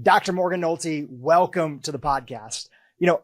Dr. Morgan Nolte, welcome to the podcast.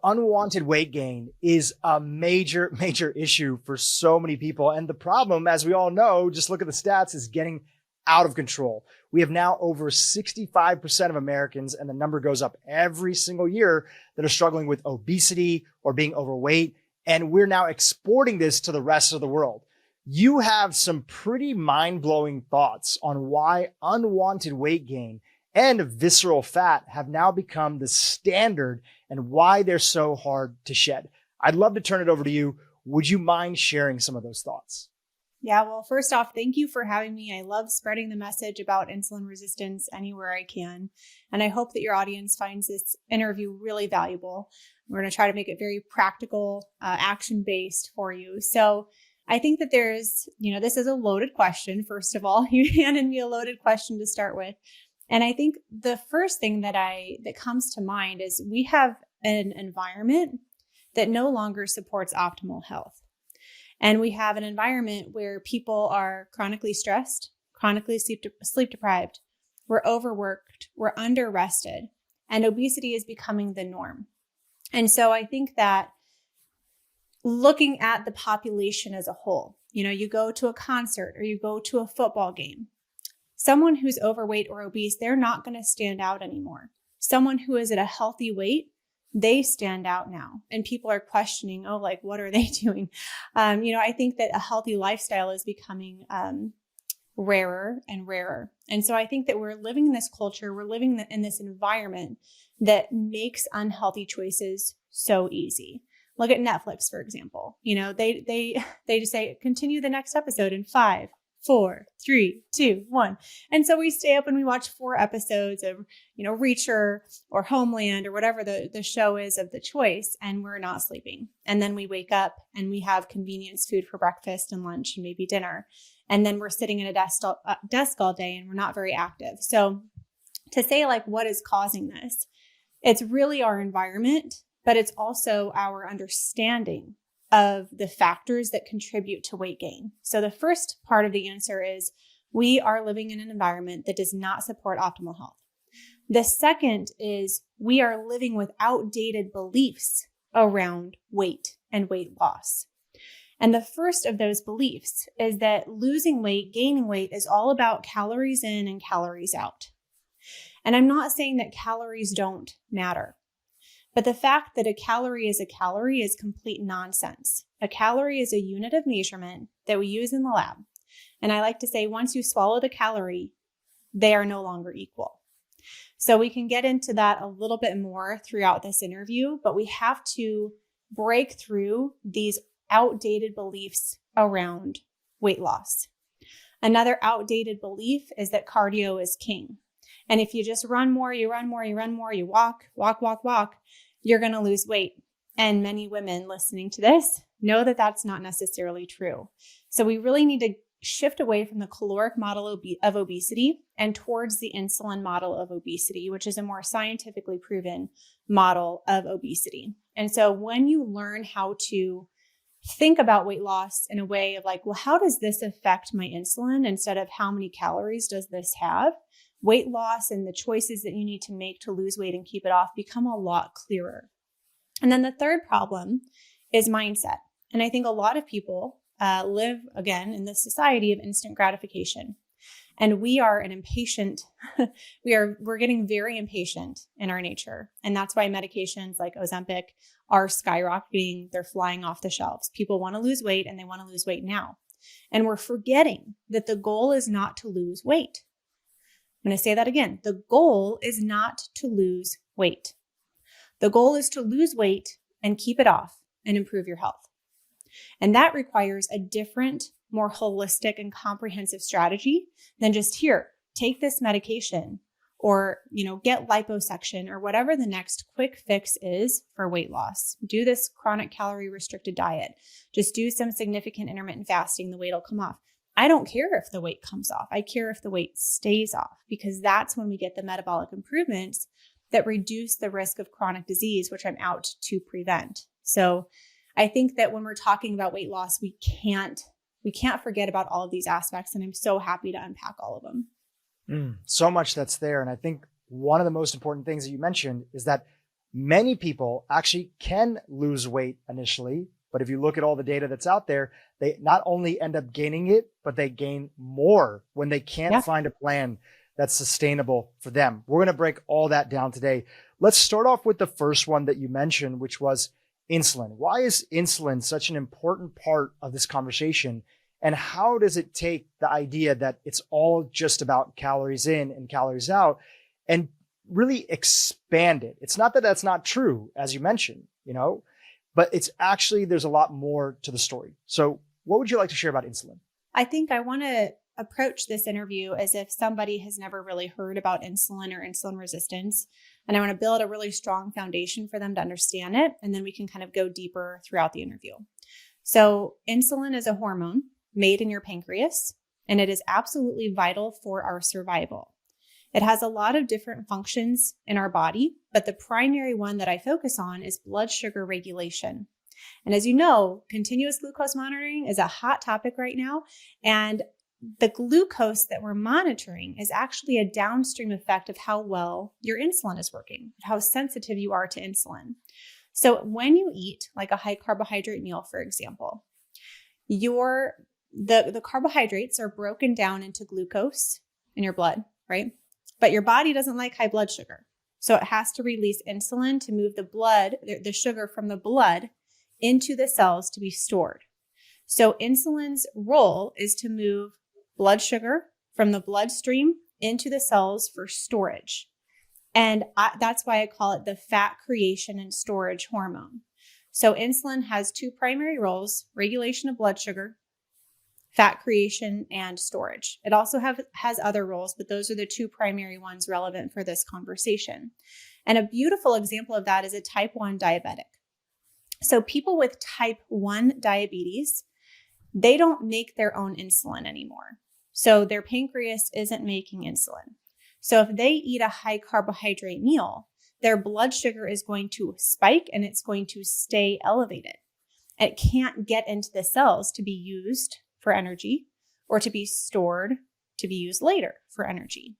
Unwanted weight gain is a major, major issue for so many people. And the problem, as we all know, just look at the stats, is getting out of control. We have now over 65% of Americans, and the number goes up every single year, that are struggling with obesity or being overweight. And we're now exporting this to the rest of the world. You have some pretty mind-blowing thoughts on why unwanted weight gain and visceral fat have now become the standard and why they're so hard to shed. I'd love to turn it over to you. Would you mind sharing some of those thoughts? Yeah, well, first off, thank you for having me. I love spreading the message about insulin resistance anywhere I can. And I hope that your audience finds this interview really valuable. We're going to try to make it very practical, action-based for you. So I think that there's, this is a loaded question. First of all, you handed me a loaded question to start with. And I think the first thing that comes to mind is we have an environment that no longer supports optimal health. And we have an environment where people are chronically stressed, chronically sleep deprived, we're overworked, we're under-rested, and obesity is becoming the norm. And so I think that looking at the population as a whole, you go to a concert or you go to a football game, someone who's overweight or obese, they're not going to stand out anymore. Someone who is at a healthy weight, they stand out now. And people are questioning, what are they doing? I think that a healthy lifestyle is becoming rarer and rarer. And so I think that we're living in this culture, we're living in this environment that makes unhealthy choices so easy. Look at Netflix, for example. They just say, continue the next episode in 5, 4, 3, 2, 1. And so we stay up and we watch 4 episodes of, Reacher or Homeland or whatever the show is of the choice, and we're not sleeping. And then we wake up and we have convenience food for breakfast and lunch and maybe dinner. And then we're sitting at a desk all day and we're not very active. So to say what is causing this, it's really our environment, but it's also our understanding of the factors that contribute to weight gain. So the first part of the answer is we are living in an environment that does not support optimal health. The second is we are living with outdated beliefs around weight and weight loss. And the first of those beliefs is that losing weight, gaining weight is all about calories in and calories out. And I'm not saying that calories don't matter. But the fact that a calorie is complete nonsense. A calorie is a unit of measurement that we use in the lab. And I like to say, once you swallow the calorie, they are no longer equal. So we can get into that a little bit more throughout this interview, but we have to break through these outdated beliefs around weight loss. Another outdated belief is that cardio is king. And if you just run more, you walk, you're going to lose weight. And many women listening to this know that that's not necessarily true. So we really need to shift away from the caloric model of obesity and towards the insulin model of obesity, which is a more scientifically proven model of obesity. And so when you learn how to think about weight loss in a way of how does this affect my insulin instead of how many calories does this have? Weight loss and the choices that you need to make to lose weight and keep it off become a lot clearer. And then the third problem is mindset. And I think a lot of people live, again, in this society of instant gratification. And we are an impatient, we're getting very impatient in our nature. And that's why medications like Ozempic are skyrocketing. They're flying off the shelves. People want to lose weight and they want to lose weight now. And we're forgetting that the goal is not to lose weight. I'm going to say that again. The goal is not to lose weight. The goal is to lose weight and keep it off and improve your health. And that requires a different, more holistic and comprehensive strategy than just take this medication or, get liposuction or whatever the next quick fix is for weight loss. Do this chronic calorie restricted diet. Just do some significant intermittent fasting. The weight will come off. I don't care if the weight comes off. I care if the weight stays off, because that's when we get the metabolic improvements that reduce the risk of chronic disease, which I'm out to prevent. So I think that when we're talking about weight loss, we can't forget about all of these aspects. And I'm so happy to unpack all of them. So much that's there. And I think one of the most important things that you mentioned is that many people actually can lose weight initially, but if you look at all the data that's out there, they not only end up gaining it, but they gain more when they can't find a plan that's sustainable for them. We're going to break all that down today. Let's start off with the first one that you mentioned, which was insulin. Why is insulin such an important part of this conversation? And how does it take the idea that it's all just about calories in and calories out and really expand it? It's not that that's not true, as you mentioned, but it's actually, there's a lot more to the story. So what would you like to share about insulin? I think I want to approach this interview as if somebody has never really heard about insulin or insulin resistance. And I want to build a really strong foundation for them to understand it. And then we can kind of go deeper throughout the interview. So insulin is a hormone made in your pancreas, and it is absolutely vital for our survival. It has a lot of different functions in our body, but the primary one that I focus on is blood sugar regulation. And as you know, continuous glucose monitoring is a hot topic right now. And the glucose that we're monitoring is actually a downstream effect of how well your insulin is working, how sensitive you are to insulin. So when you eat like a high carbohydrate meal, for example, the carbohydrates are broken down into glucose in your blood, right? But your body doesn't like high blood sugar. So it has to release insulin to move the sugar from the blood into the cells to be stored. So insulin's role is to move blood sugar from the bloodstream into the cells for storage. And that's why I call it the fat creation and storage hormone. So insulin has two primary roles: regulation of blood sugar, fat creation, and storage. It also has other roles, but those are the two primary ones relevant for this conversation. And a beautiful example of that is a type 1 diabetic. So people with type 1 diabetes, they don't make their own insulin anymore. So their pancreas isn't making insulin. So if they eat a high carbohydrate meal, their blood sugar is going to spike and it's going to stay elevated. It can't get into the cells to be used for energy or to be stored to be used later for energy.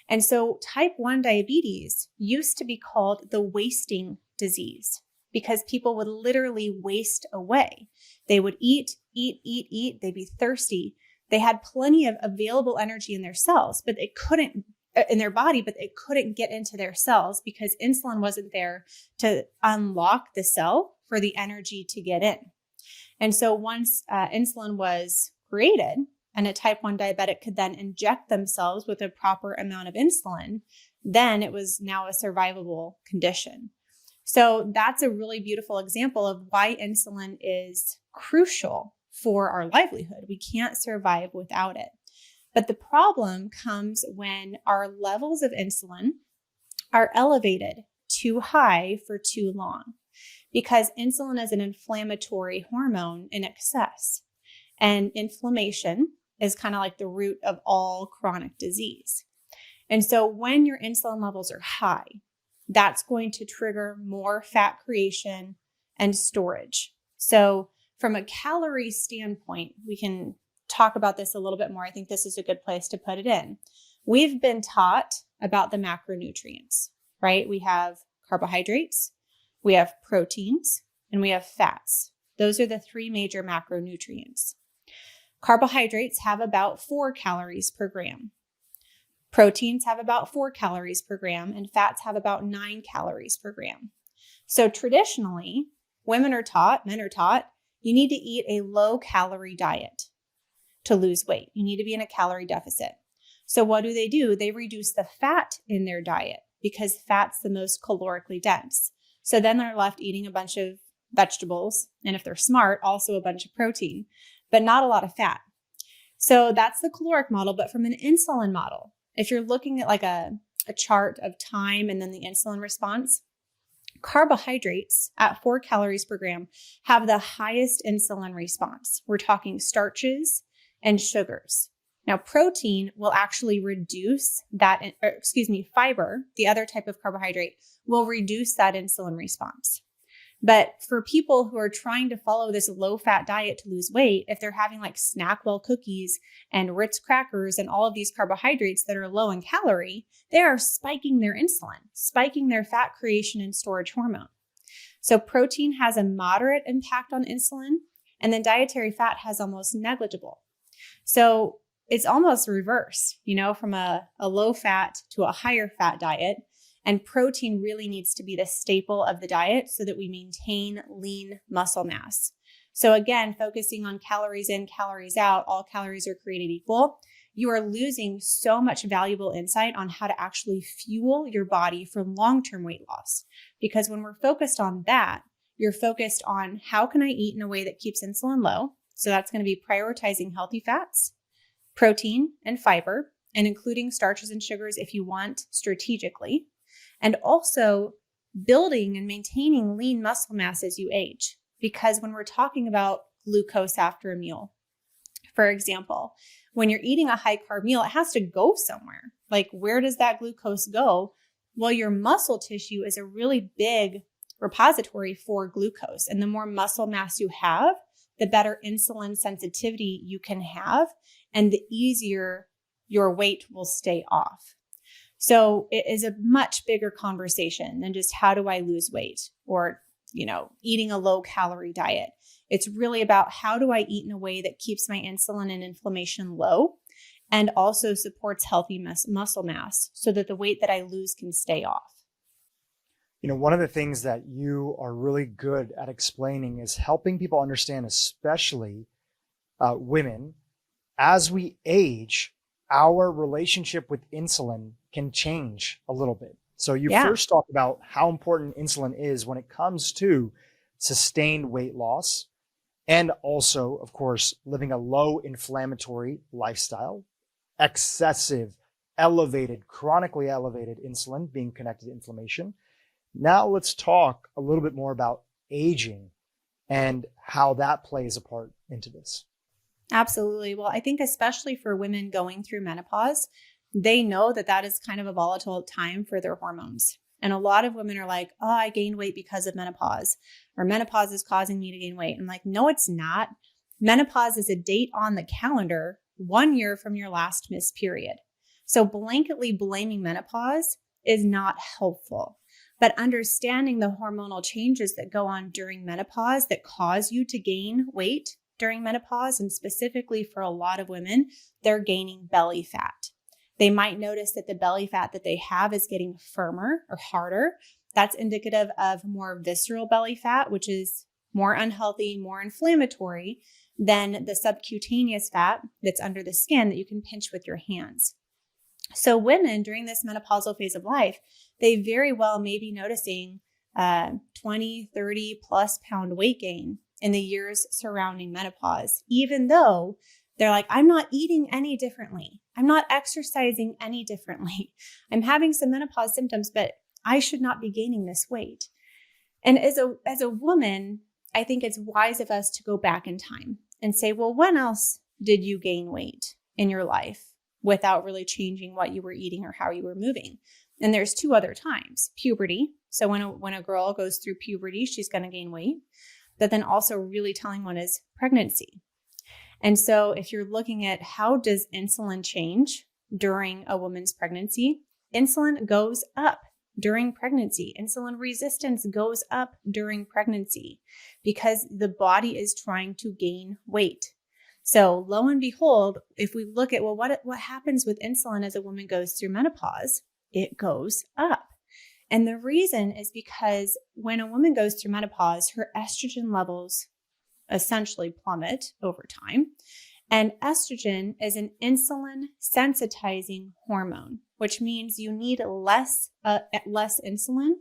And so type 1 diabetes used to be called the wasting disease because people would literally waste away. They would eat. They'd be thirsty. They had plenty of available energy in their cells, but they couldn't in their body, but it couldn't get into their cells because insulin wasn't there to unlock the cell for the energy to get in. And so once insulin was created and a type 1 diabetic could then inject themselves with a proper amount of insulin, then it was now a survivable condition. So that's a really beautiful example of why insulin is crucial for our livelihood. We can't survive without it. But the problem comes when our levels of insulin are elevated too high for too long, because insulin is an inflammatory hormone in excess. And inflammation is kind of like the root of all chronic disease. And so when your insulin levels are high, that's going to trigger more fat creation and storage. So from a calorie standpoint, we can talk about this a little bit more. I think this is a good place to put it in. We've been taught about the macronutrients, right? We have carbohydrates, we have proteins, and we have fats. Those are the three major macronutrients. Carbohydrates have about 4 calories per gram. Proteins have about 4 calories per gram, and fats have about 9 calories per gram. So traditionally, men are taught, you need to eat a low calorie diet to lose weight. You need to be in a calorie deficit. So what do? They reduce the fat in their diet because fat's the most calorically dense. So then they're left eating a bunch of vegetables, and if they're smart, also a bunch of protein, but not a lot of fat. So that's the caloric model. But from an insulin model, if you're looking at like a chart of time and then the insulin response, carbohydrates at 4 calories per gram have the highest insulin response. We're talking starches and sugars. Now, protein will actually reduce that, fiber, the other type of carbohydrate, will reduce that insulin response. But for people who are trying to follow this low fat diet to lose weight, if they're having like Snackwell cookies and Ritz crackers and all of these carbohydrates that are low in calorie, they are spiking their insulin, spiking their fat creation and storage hormone. So protein has a moderate impact on insulin, and then dietary fat has almost negligible. So it's almost reversed, from a low fat to a higher fat diet. And protein really needs to be the staple of the diet so that we maintain lean muscle mass. So again, focusing on calories in, calories out, all calories are created equal. You are losing so much valuable insight on how to actually fuel your body for long-term weight loss. Because when we're focused on that, you're focused on how can I eat in a way that keeps insulin low? So that's going to be prioritizing healthy fats, protein, and fiber, and including starches and sugars if you want strategically. And also building and maintaining lean muscle mass as you age. Because when we're talking about glucose after a meal, for example, when you're eating a high carb meal, it has to go somewhere. Like, where does that glucose go? Well, your muscle tissue is a really big repository for glucose. And the more muscle mass you have, the better insulin sensitivity you can have, and the easier your weight will stay off. So it is a much bigger conversation than just how do I lose weight or, eating a low calorie diet. It's really about how do I eat in a way that keeps my insulin and inflammation low and also supports healthy muscle mass so that the weight that I lose can stay off. One of the things that you are really good at explaining is helping people understand, especially women, as we age, our relationship with insulin can change a little bit. So you first talk about how important insulin is when it comes to sustained weight loss and also, of course, living a low inflammatory lifestyle, excessive, elevated, chronically elevated insulin being connected to inflammation. Now let's talk a little bit more about aging and how that plays a part into this. Absolutely. Well, I think especially for women going through menopause, they know that that is kind of a volatile time for their hormones. And a lot of women are like, oh, I gained weight because of menopause, or menopause is causing me to gain weight. I'm like, no, it's not. Menopause is a date on the calendar 1 year from your last missed period. So blanketly blaming menopause is not helpful. But understanding the hormonal changes that go on during menopause that cause you to gain weight during menopause, and specifically for a lot of women, they're gaining belly fat. They might notice that the belly fat that they have is getting firmer or harder. That's indicative of more visceral belly fat, which is more unhealthy, more inflammatory than the subcutaneous fat that's under the skin that you can pinch with your hands. So women during this menopausal phase of life, they very well may be noticing 20, 30 plus pound weight gain in the years surrounding menopause, even though they're like, I'm not eating any differently. I'm not exercising any differently. I'm having some menopause symptoms, but I should not be gaining this weight. And as a woman, I think it's wise of us to go back in time and say, well, when else did you gain weight in your life without really changing what you were eating or how you were moving? And there's two other times: puberty. So when a girl goes through puberty, she's going to gain weight. But then also really telling one is pregnancy. And so if you're looking at how does insulin change during a woman's pregnancy, insulin goes up during pregnancy. Insulin resistance goes up during pregnancy because the body is trying to gain weight. So lo and behold, if we look at, well, what happens with insulin as a woman goes through menopause, it goes up. And the reason is because when a woman goes through menopause, her estrogen levels essentially plummet over time. And estrogen is an insulin sensitizing hormone, which means you need less insulin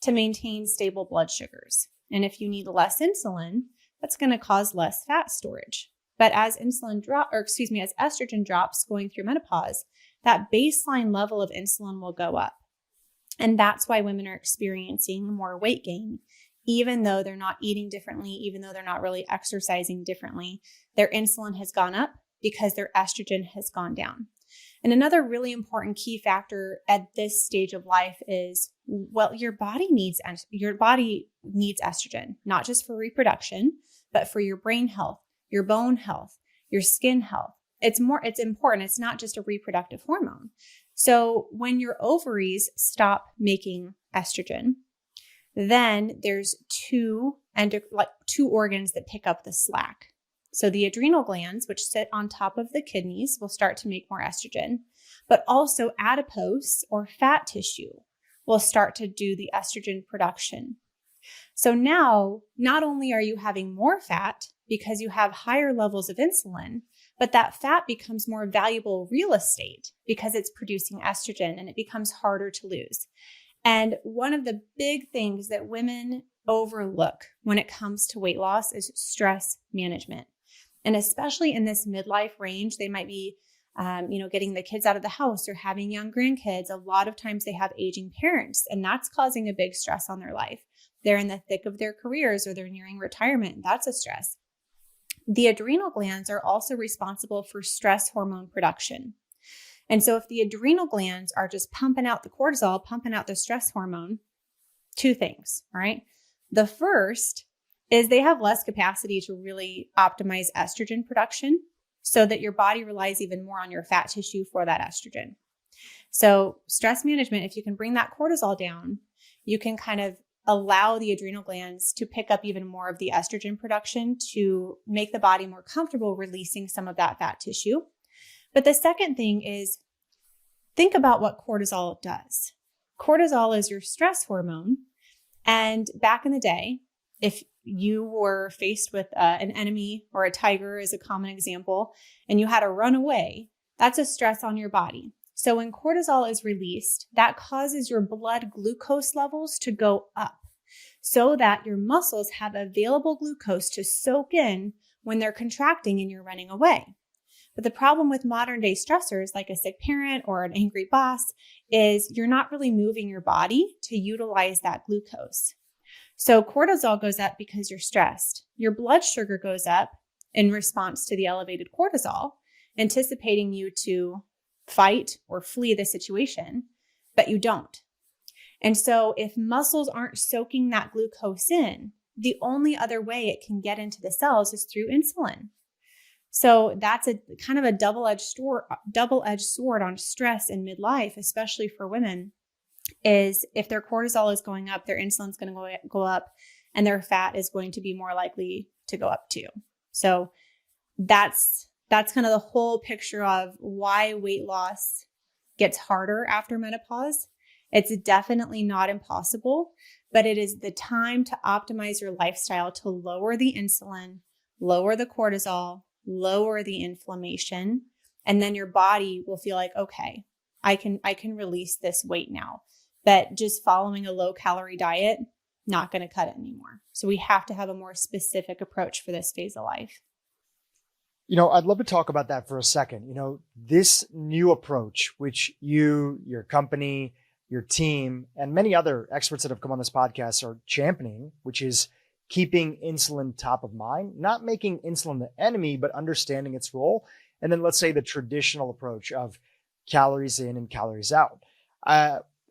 to maintain stable blood sugars. And if you need less insulin, that's going to cause less fat storage. But as estrogen drops going through menopause, that baseline level of insulin will go up. And that's why women are experiencing more weight gain, even though they're not eating differently, even though they're not really exercising differently. Their insulin has gone up because their estrogen has gone down. And another really important key factor at this stage of life is, well, your body needs estrogen, not just for reproduction, but for your brain health, your bone health, your skin health. It's important. It's not just a reproductive hormone. So when your ovaries stop making estrogen, then there's two organs that pick up the slack. So the adrenal glands, which sit on top of the kidneys, will start to make more estrogen, but also adipose or fat tissue will start to do the estrogen production. So now, not only are you having more fat because you have higher levels of insulin, but that fat becomes more valuable real estate because it's producing estrogen and it becomes harder to lose. And one of the big things that women overlook when it comes to weight loss is stress management. And especially in this midlife range, they might be, getting the kids out of the house or having young grandkids. A lot of times they have aging parents, and that's causing a big stress on their life. They're in the thick of their careers or they're nearing retirement. That's a stress. The adrenal glands are also responsible for stress hormone production. And so if the adrenal glands are just pumping out the cortisol, pumping out the stress hormone, two things, right? The first is they have less capacity to really optimize estrogen production so that your body relies even more on your fat tissue for that estrogen. So stress management, if you can bring that cortisol down, you can kind of allow the adrenal glands to pick up even more of the estrogen production to make the body more comfortable releasing some of that fat tissue. But the second thing is, think about what cortisol does. Cortisol is your stress hormone. And back in the day, if you were faced with an enemy or a tiger is a common example, and you had to run away, that's a stress on your body. So when cortisol is released, that causes your blood glucose levels to go up so that your muscles have available glucose to soak in when they're contracting and you're running away. But the problem with modern day stressors, like a sick parent or an angry boss, is you're not really moving your body to utilize that glucose. So cortisol goes up because you're stressed. Your blood sugar goes up in response to the elevated cortisol, anticipating you to fight or flee the situation, but you don't. And so if muscles aren't soaking that glucose in, the only other way it can get into the cells is through insulin. So that's a kind of a double-edged sword on stress in midlife, especially for women, is if their cortisol is going up, their insulin's going to go up, and their fat is going to be more likely to go up too. So that's kind of the whole picture of why weight loss gets harder after menopause. It's definitely not impossible, but it is the time to optimize your lifestyle to lower the insulin, lower the cortisol, lower the inflammation, and then your body will feel like, okay, I can release this weight now. But just following a low calorie diet, not going to cut it anymore. So we have to have a more specific approach for this phase of life. I'd love to talk about that for a second. This new approach, which your company, your team, and many other experts that have come on this podcast are championing, which is keeping insulin top of mind, not making insulin the enemy, but understanding its role. And then let's say the traditional approach of calories in and calories out.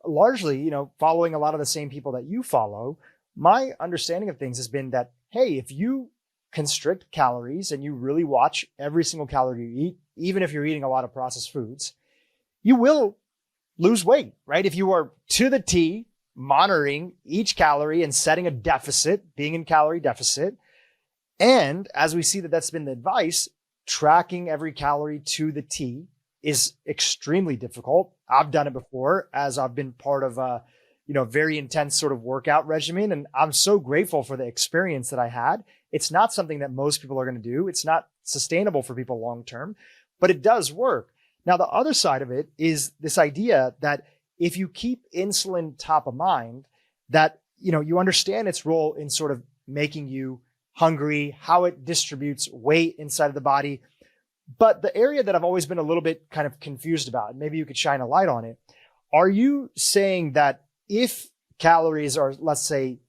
Largely, following a lot of the same people that you follow, my understanding of things has been that, hey, if you constrict calories and you really watch every single calorie you eat, even if you're eating a lot of processed foods, you will lose weight, right? If you are to the T monitoring each calorie and setting a deficit, being in calorie deficit. And as we see that's been the advice, tracking every calorie to the T is extremely difficult. I've done it before as I've been part of a, very intense sort of workout regimen. And I'm so grateful for the experience that I had. It's not something that most people are going to do. It's not sustainable for people long-term, but it does work. Now, the other side of it is this idea that if you keep insulin top of mind, that, you understand its role in sort of making you hungry, how it distributes weight inside of the body. But the area that I've always been a little bit kind of confused about, maybe you could shine a light on it. Are you saying that if calories are, let's say,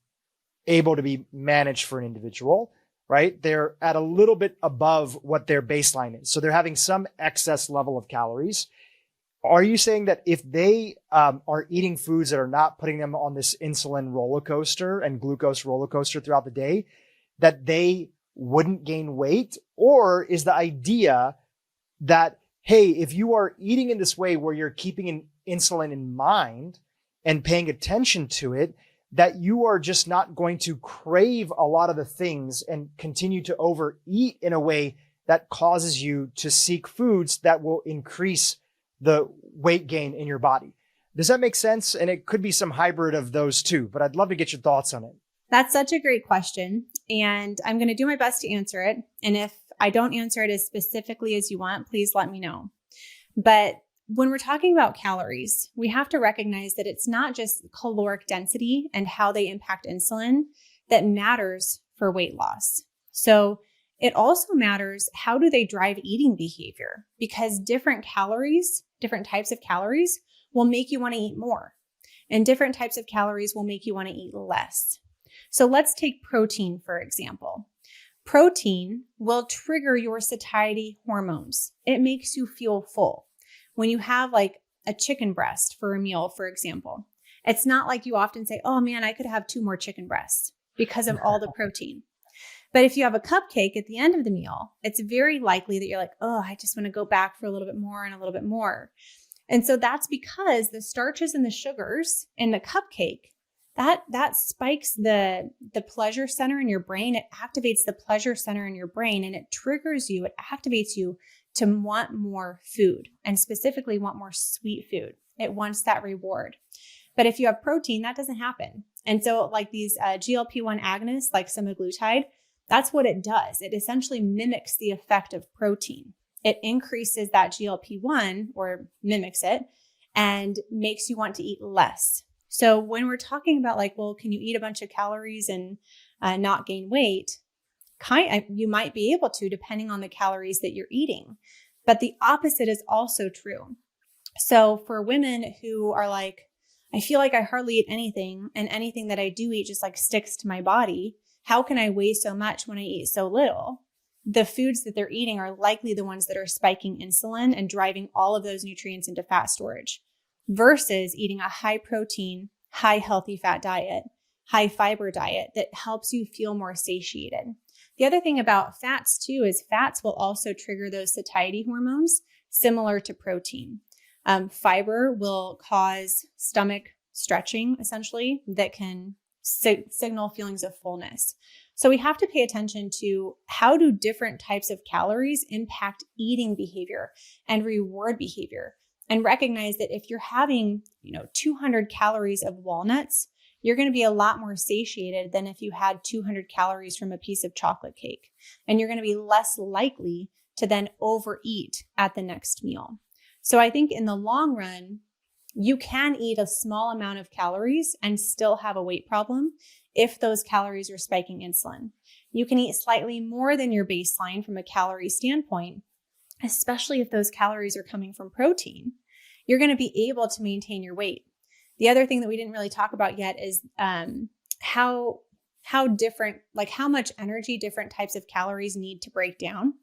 able to be managed for an individual, right? They're at a little bit above what their baseline is. So they're having some excess level of calories. Are you saying that if they are eating foods that are not putting them on this insulin roller coaster and glucose roller coaster throughout the day, that they wouldn't gain weight? Or is the idea that, hey, if you are eating in this way where you're keeping insulin in mind and paying attention to it, that you are just not going to crave a lot of the things and continue to overeat in a way that causes you to seek foods that will increase the weight gain in your body? Does that make sense? And it could be some hybrid of those two, but I'd love to get your thoughts on it. That's such a great question. And I'm going to do my best to answer it. And if I don't answer it as specifically as you want, please let me know. But when we're talking about calories, we have to recognize that it's not just caloric density and how they impact insulin that matters for weight loss. So it also matters, how do they drive eating behavior? Because different calories, different types of calories will make you want to eat more. And different types of calories will make you want to eat less. So let's take protein, for example. Protein will trigger your satiety hormones. It makes you feel full. When you have like a chicken breast for a meal, for example, it's not like you often say, oh man, I could have 2 more chicken breasts because of all the protein. But if you have a cupcake at the end of the meal, it's very likely that you're like, oh, I just want to go back for a little bit more and a little bit more. And so that's because the starches and the sugars in the cupcake, that spikes the pleasure center in your brain. It activates the pleasure center in your brain, and it triggers you. It activates you to want more food, and specifically want more sweet food. It wants that reward. But if you have protein, that doesn't happen. And so like these GLP-1 agonists, like semaglutide, that's what it does. It essentially mimics the effect of protein. It increases that GLP-1, or mimics it, and makes you want to eat less. So when we're talking about like, well, can you eat a bunch of calories and not gain weight? You might be able to, depending on the calories that you're eating. But the opposite is also true. So for women who are like, I feel like I hardly eat anything, and anything that I do eat just like sticks to my body, how can I weigh so much when I eat so little? The foods that they're eating are likely the ones that are spiking insulin and driving all of those nutrients into fat storage, versus eating a high protein, high healthy fat diet, high fiber diet that helps you feel more satiated. The other thing about fats too is fats will also trigger those satiety hormones similar to protein. Fiber will cause stomach stretching, essentially, that can signal feelings of fullness. So we have to pay attention to, how do different types of calories impact eating behavior and reward behavior, and recognize that if you're having, 200 calories of walnuts, you're going to be a lot more satiated than if you had 200 calories from a piece of chocolate cake. And you're going to be less likely to then overeat at the next meal. So I think in the long run, you can eat a small amount of calories and still have a weight problem if those calories are spiking insulin. You can eat slightly more than your baseline from a calorie standpoint, especially if those calories are coming from protein. You're going to be able to maintain your weight. The other thing that we didn't really talk about yet is how different, like how much energy different types of calories need to break down.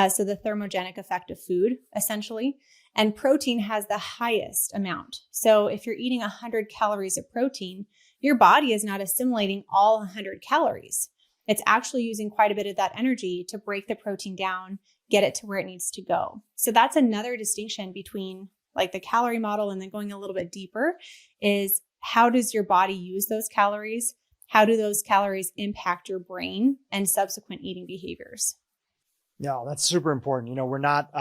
So the thermogenic effect of food, essentially. And protein has the highest amount. So if you're eating 100 calories of protein, your body is not assimilating all 100 calories. It's actually using quite a bit of that energy to break the protein down, get it to where it needs to go. So that's another distinction between like the calorie model and then going a little bit deeper, is how does your body use those calories? How do those calories impact your brain and subsequent eating behaviors? Yeah, that's super important. We're not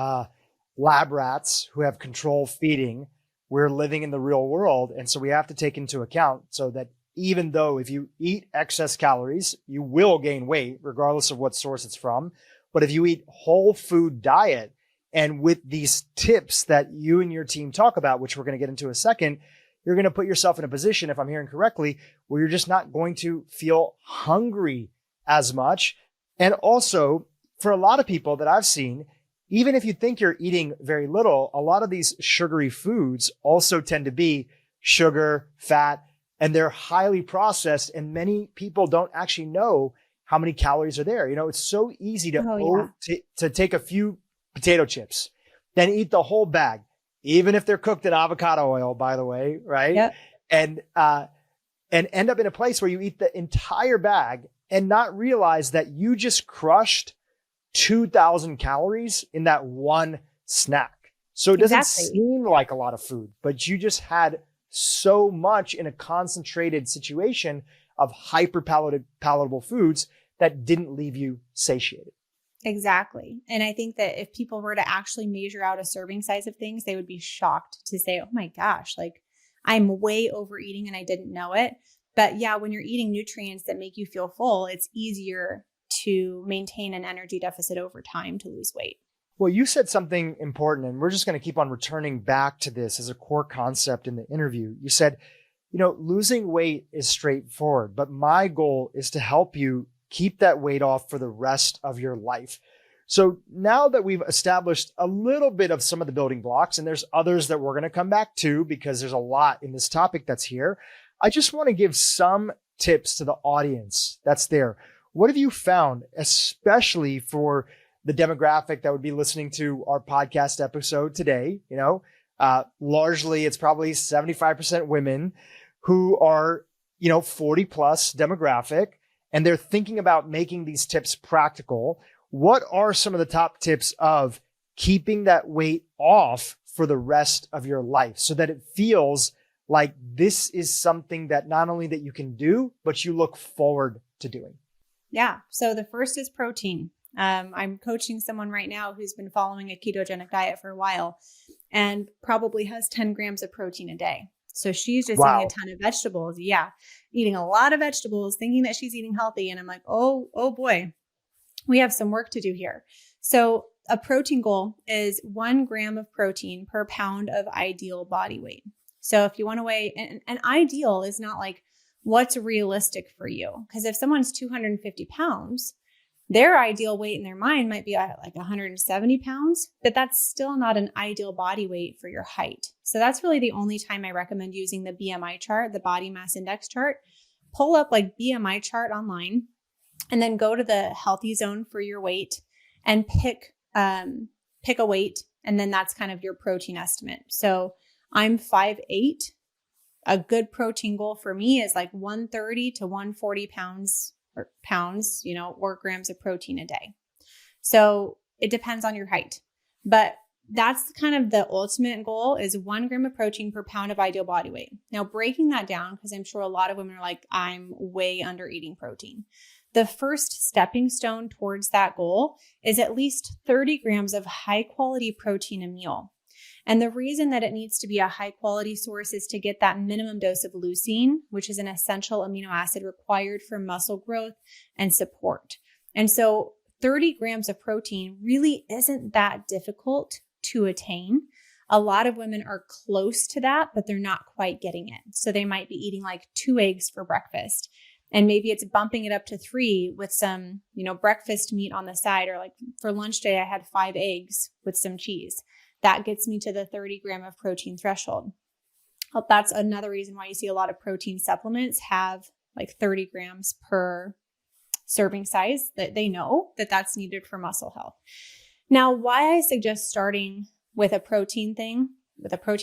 lab rats who have control feeding. We're living in the real world. And so we have to take into account so that even though if you eat excess calories, you will gain weight regardless of what source it's from. But if you eat whole food diet, and with these tips that you and your team talk about, which we're going to get into in a second, you're going to put yourself in a position, if I'm hearing correctly, where you're just not going to feel hungry as much. And also, for a lot of people that I've seen, even if you think you're eating very little, a lot of these sugary foods also tend to be sugar, fat, and they're highly processed. And many people don't actually know how many calories are there. It's so easy to take a few potato chips, then eat the whole bag. even if they're cooked in avocado oil, by the way, right? Yep. And end up in a place where you eat the entire bag and not realize that you just crushed 2,000 calories in that one snack. So it doesn't seem like a lot of food, but you just had so much in a concentrated situation of hyper palatable foods that didn't leave you satiated. Exactly. And I think that if people were to actually measure out a serving size of things, they would be shocked to say, oh my gosh, like I'm way overeating and I didn't know it. But yeah, when you're eating nutrients that make you feel full, it's easier to maintain an energy deficit over time to lose weight. Well, you said something important, and we're just going to keep on returning back to this as a core concept in the interview. You said, losing weight is straightforward, but my goal is to help you keep that weight off for the rest of your life. So now that we've established a little bit of some of the building blocks, and there's others that we're going to come back to because there's a lot in this topic that's here, I just want to give some tips to the audience that's there. What have you found, especially for the demographic that would be listening to our podcast episode today? Largely it's probably 75% women who are, 40 plus demographic, and they're thinking about making these tips practical. What are some of the top tips of keeping that weight off for the rest of your life so that it feels like this is something that not only that you can do, but you look forward to doing? Yeah. So the first is protein. I'm coaching someone right now who's been following a ketogenic diet for a while and probably has 10 grams of protein a day. So she's just eating a ton of vegetables. Yeah. Eating a lot of vegetables, thinking that she's eating healthy. And I'm like, oh boy, we have some work to do here. So a protein goal is 1 gram of protein per pound of ideal body weight. So if you want to weigh, and ideal is not like what's realistic for you. Because if someone's 250 pounds, their ideal weight in their mind might be like 170 pounds, but that's still not an ideal body weight for your height. So that's really the only time I recommend using the BMI chart, the body mass index chart. Pull up like BMI chart online and then go to the healthy zone for your weight and pick a weight. And then that's kind of your protein estimate. So I'm 5'8". A good protein goal for me is like 130 to 140 pounds, or grams of protein a day. So it depends on your height, but that's kind of the ultimate goal is 1 gram of protein per pound of ideal body weight. Now breaking that down, because I'm sure a lot of women are like, I'm way under eating protein. The first stepping stone towards that goal is at least 30 grams of high quality protein a meal. And the reason that it needs to be a high quality source is to get that minimum dose of leucine, which is an essential amino acid required for muscle growth and support. And so 30 grams of protein really isn't that difficult to attain. A lot of women are close to that, but they're not quite getting it. So they might be eating like 2 eggs for breakfast. And maybe it's bumping it up to 3 with some, breakfast meat on the side, or like for lunch day, I had 5 eggs with some cheese. That gets me to the 30 gram of protein threshold. Well, that's another reason why you see a lot of protein supplements have like 30 grams per serving size, that they know that that's needed for muscle health. Now, why I suggest starting with a protein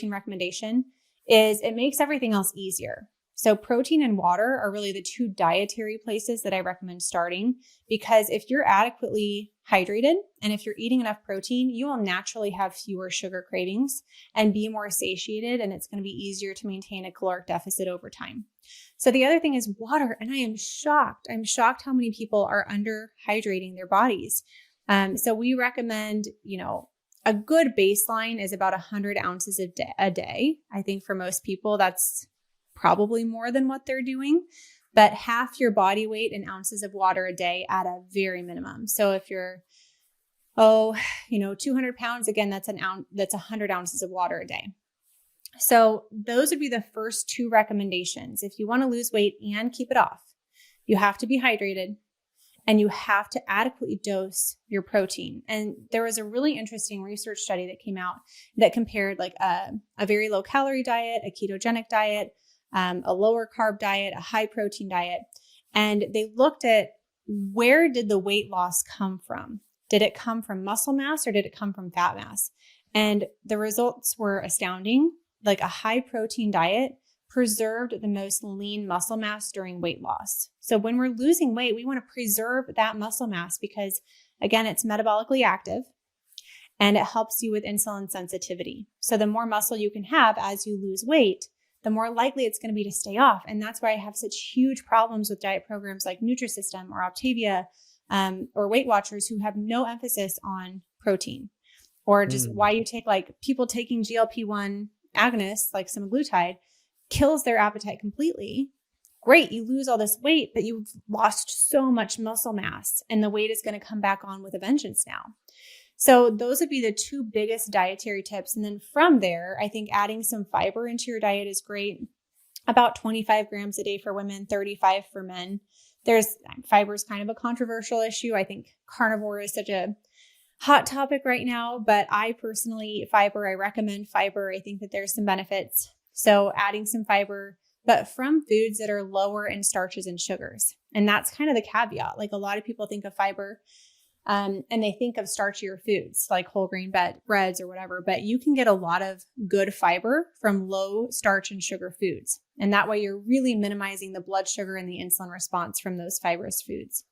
recommendation is it makes everything else easier. So protein and water are really the 2 dietary places that I recommend starting, because if you're adequately hydrated and if you're eating enough protein, you will naturally have fewer sugar cravings and be more satiated, and it's going to be easier to maintain a caloric deficit over time. So the other thing is water, and I am shocked. I'm shocked how many people are under hydrating their bodies. So we recommend, a good baseline is about 100 ounces a day. I think for most people, that's probably more than what they're doing, but half your body weight in ounces of water a day at a very minimum. So if you're, 200 pounds, again, that's 100 ounces of water a day. So those would be the first 2 recommendations. If you want to lose weight and keep it off, you have to be hydrated and you have to adequately dose your protein. And there was a really interesting research study that came out that compared like a very low calorie diet, a ketogenic diet, a lower carb diet, a high protein diet. And they looked at where did the weight loss come from? Did it come from muscle mass or did it come from fat mass? And the results were astounding. Like a high protein diet preserved the most lean muscle mass during weight loss. So when we're losing weight, we want to preserve that muscle mass because, again, it's metabolically active and it helps you with insulin sensitivity. So the more muscle you can have as you lose weight, the more likely it's going to be to stay off. And that's why I have such huge problems with diet programs like Nutrisystem or Optavia or Weight Watchers who have no emphasis on protein, or just why you take like people taking GLP-1 agonists like semaglutide kills their appetite completely. Great, you lose all this weight, but you've lost so much muscle mass and the weight is going to come back on with a vengeance now. So those would be the two biggest dietary tips. And then from there, I think adding some fiber into your diet is great. About 25 grams a day for women, 35 for men. Fiber is kind of a controversial issue. I think carnivore is such a hot topic right now, but I personally eat fiber. I recommend fiber. I think that there's some benefits. So adding some fiber, but from foods that are lower in starches and sugars. And that's kind of the caveat. Like a lot of people think of fiber and they think of starchier foods like whole grain breads or whatever, but you can get a lot of good fiber from low starch and sugar foods. And that way you're really minimizing the blood sugar and the insulin response from those fibrous foods.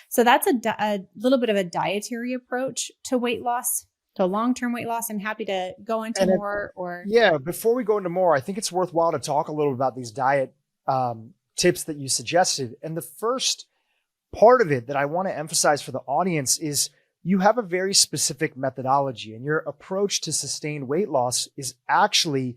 So that's a little bit of a dietary approach to weight loss, to long-term weight loss. I'm happy to go into more Yeah, before we go into more, I think it's worthwhile to talk a little about these diet tips that you suggested. And the first part of it that I want to emphasize for the audience is you have a very specific methodology, and your approach to sustained weight loss is actually,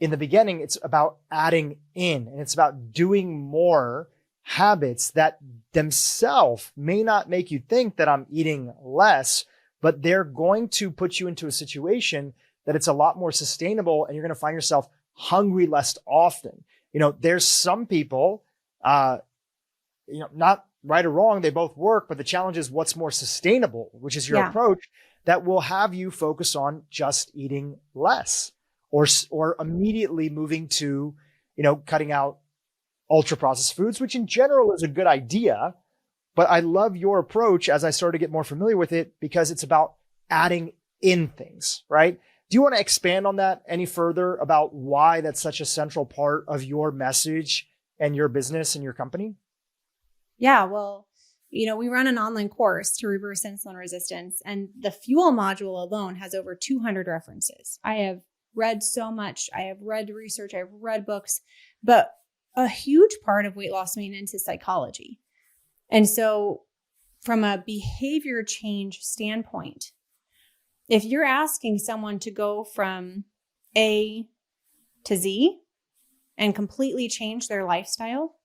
in the beginning, it's about adding in, and it's about doing more habits that themselves may not make you think that I'm eating less, but they're going to put you into a situation that it's a lot more sustainable, and you're going to find yourself hungry less often. There's some people, not right or wrong, they both work, but the challenge is what's more sustainable, which is your approach that will have you focus on just eating less or immediately moving to, cutting out ultra processed foods, which in general is a good idea. But I love your approach as I started to get more familiar with it because it's about adding in things, right? Do you want to expand on that any further about why that's such a central part of your message and your business and your company? Yeah, well, we run an online course to reverse insulin resistance, and the fuel module alone has over 200 references. I have read so much. I have read research. I've read books, but a huge part of weight loss maintenance is psychology. And so from a behavior change standpoint, if you're asking someone to go from A to Z and completely change their lifestyle,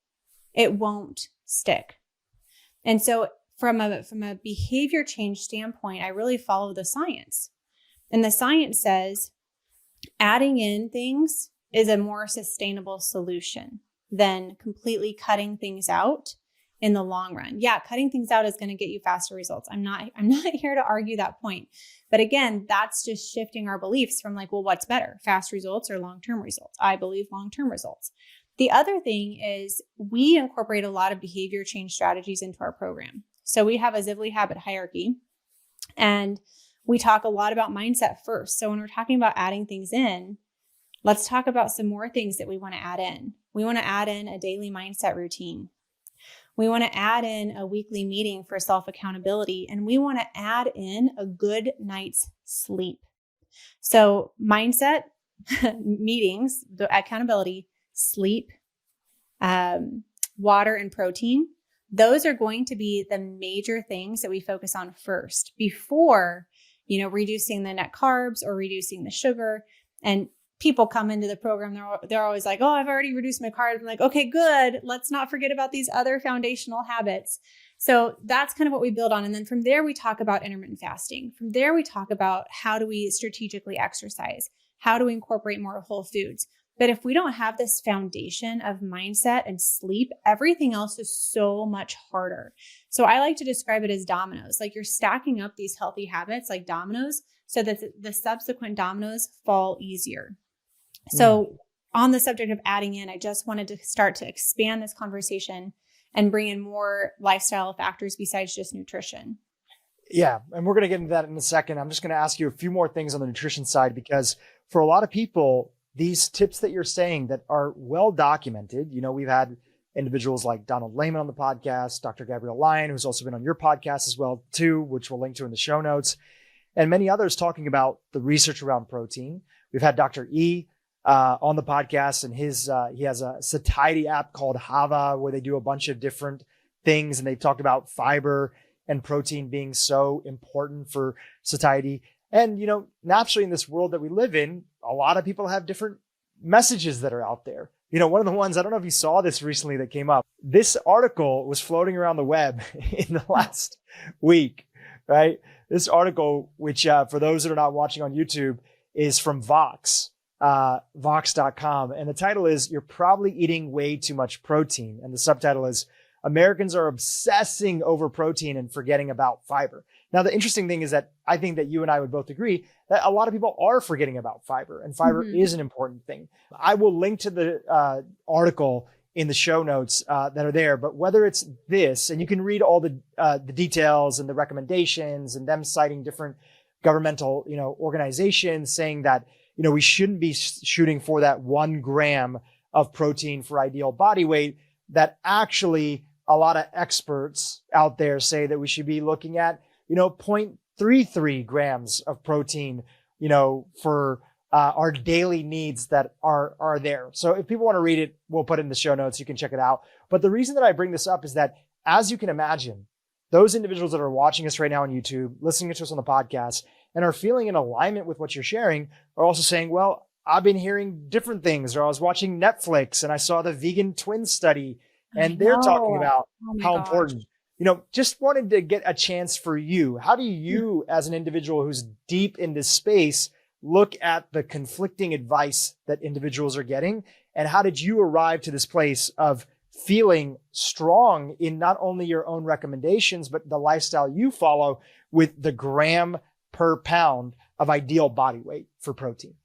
it won't stick. And so from a behavior change standpoint, I really follow the science. And the science says adding in things is a more sustainable solution than completely cutting things out in the long run. Yeah, cutting things out is going to get you faster results. I'm not here to argue that point. But again, that's just shifting our beliefs from like, well, what's better, fast results or long-term results? I believe long-term results. The other thing is we incorporate a lot of behavior change strategies into our program. So we have a Zivley habit hierarchy, and we talk a lot about mindset first. So when we're talking about adding things in, let's talk about some more things that we want to add in. We want to add in a daily mindset routine. We want to add in a weekly meeting for self-accountability, and we want to add in a good night's sleep. So mindset, meetings, the accountability, sleep, water, and protein. Those are going to be the major things that we focus on first before, reducing the net carbs or reducing the sugar. And people come into the program, they're always like, oh, I've already reduced my carbs. I'm like, okay, good. Let's not forget about these other foundational habits. So that's kind of what we build on. And then from there, we talk about intermittent fasting. From there, we talk about how do we strategically exercise? How do we incorporate more whole foods? But if we don't have this foundation of mindset and sleep, everything else is so much harder. So I like to describe it as dominoes. Like you're stacking up these healthy habits like dominoes so that the subsequent dominoes fall easier. So on the subject of adding in, I just wanted to start to expand this conversation and bring in more lifestyle factors besides just nutrition. Yeah. And we're going to get into that in a second. I'm just going to ask you a few more things on the nutrition side, because for a lot of people, these tips that you're saying that are well documented, we've had individuals like Donald Lehman on the podcast, Dr. Gabrielle Lyon, who's also been on your podcast as well too, which we'll link to in the show notes, and many others talking about the research around protein. We've had Dr. E on the podcast, and he has a satiety app called Hava, where they do a bunch of different things, and they've talked about fiber and protein being so important for satiety. And, naturally in this world that we live in, a lot of people have different messages that are out there. One of the ones, I don't know if you saw this recently that came up. This article was floating around the web in the last week, right? This article, which for those that are not watching on YouTube, is from Vox, Vox.com. And the title is, "You're probably eating way too much protein." And the subtitle is, "Americans are obsessing over protein and forgetting about fiber." Now, the interesting thing is that I think that you and I would both agree that a lot of people are forgetting about fiber, and fiber is an important thing. I will link to the article in the show notes that are there, but whether it's this, and you can read all the details and the recommendations and them citing different governmental, organizations saying that, we shouldn't be shooting for that 1 gram of protein for ideal body weight, that actually a lot of experts out there say that we should be looking at, 0.33 grams of protein, for our daily needs that are there. So if people want to read it, we'll put it in the show notes. You can check it out. But the reason that I bring this up is that, as you can imagine, those individuals that are watching us right now on YouTube, listening to us on the podcast, and are feeling in alignment with what you're sharing, are also saying, well, I've been hearing different things, or I was watching Netflix and I saw the vegan twin study, and they're talking about how important. Just wanted to get a chance for you. How do you, as an individual who's deep in this space, look at the conflicting advice that individuals are getting? And how did you arrive to this place of feeling strong in not only your own recommendations, but the lifestyle you follow with the gram per pound of ideal body weight for protein?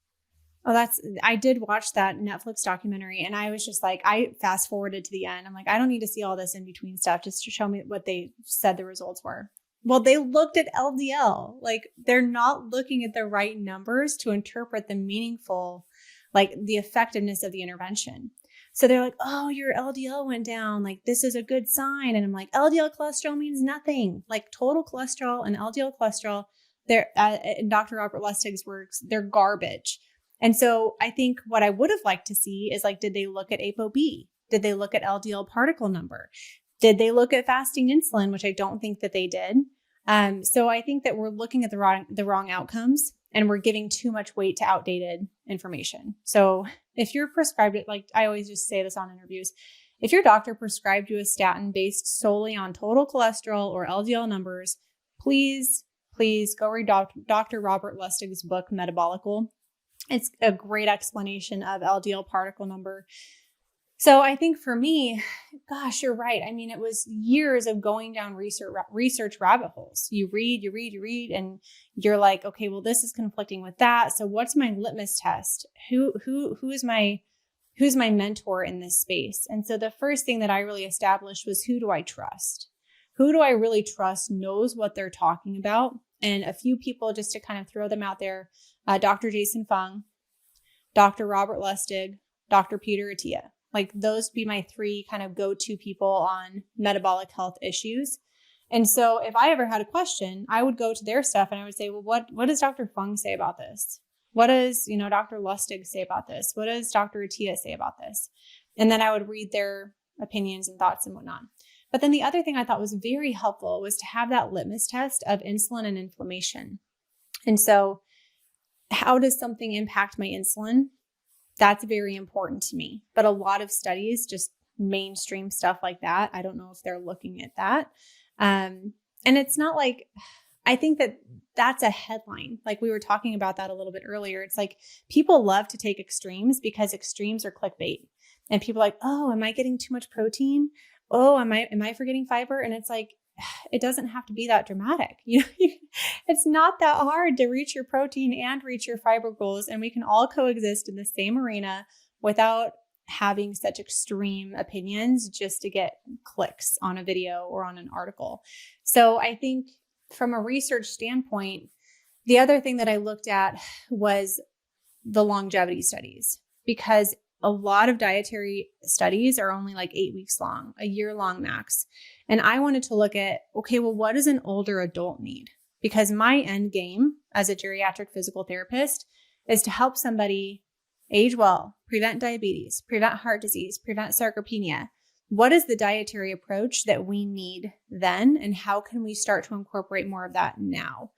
Oh, I did watch that Netflix documentary, and I was just like, I fast forwarded to the end. I'm like, I don't need to see all this in between stuff just to show me what they said the results were. Well, they looked at LDL. Like, they're not looking at the right numbers to interpret the meaningful, like the effectiveness of the intervention. So they're like, oh, your LDL went down. Like, this is a good sign. And I'm like, LDL cholesterol means nothing. Like, total cholesterol and LDL cholesterol, they're in Dr. Robert Lustig's works, they're garbage. And so I think what I would have liked to see is, like, did they look at ApoB? Did they look at LDL particle number? Did they look at fasting insulin, which I don't think that they did. So I think that we're looking at the wrong outcomes, and we're giving too much weight to outdated information. So if you're prescribed it, like I always just say this on interviews, if your doctor prescribed you a statin based solely on total cholesterol or LDL numbers, please go read Dr. Robert Lustig's book, Metabolical. It's a great explanation of LDL particle number. So I think for me, gosh, you're right. I mean, it was years of going down research rabbit holes. You read, and you're like, okay, well, this is conflicting with that. So what's my litmus test? Who's my mentor in this space? And so the first thing that I really established was, who do I trust? Who do I really trust knows what they're talking about? And a few people, just to kind of throw them out there, Dr. Jason Fung, Dr. Robert Lustig, Dr. Peter Attia. Like, those be my 3 kind of go-to people on metabolic health issues. And so if I ever had a question, I would go to their stuff and I would say, well, what does Dr. Fung say about this? What does, Dr. Lustig say about this? What does Dr. Attia say about this? And then I would read their opinions and thoughts and whatnot. But then the other thing I thought was very helpful was to have that litmus test of insulin and inflammation. And so how does something impact my insulin? That's very important to me. But a lot of studies, just mainstream stuff like that, I don't know if they're looking at that. And it's not like, I think that that's a headline. Like, we were talking about that a little bit earlier. It's like, people love to take extremes because extremes are clickbait. And people are like, oh, am I getting too much protein? Oh, am I forgetting fiber? And it's like, it doesn't have to be that dramatic. It's not that hard to reach your protein and reach your fiber goals. And we can all coexist in the same arena without having such extreme opinions just to get clicks on a video or on an article. So I think from a research standpoint, the other thing that I looked at was the longevity studies, because a lot of dietary studies are only like 8 weeks long, a year long max. And I wanted to look at, okay, well, what does an older adult need? Because my end game as a geriatric physical therapist is to help somebody age well, prevent diabetes, prevent heart disease, prevent sarcopenia. What is the dietary approach that we need then? And how can we start to incorporate more of that now?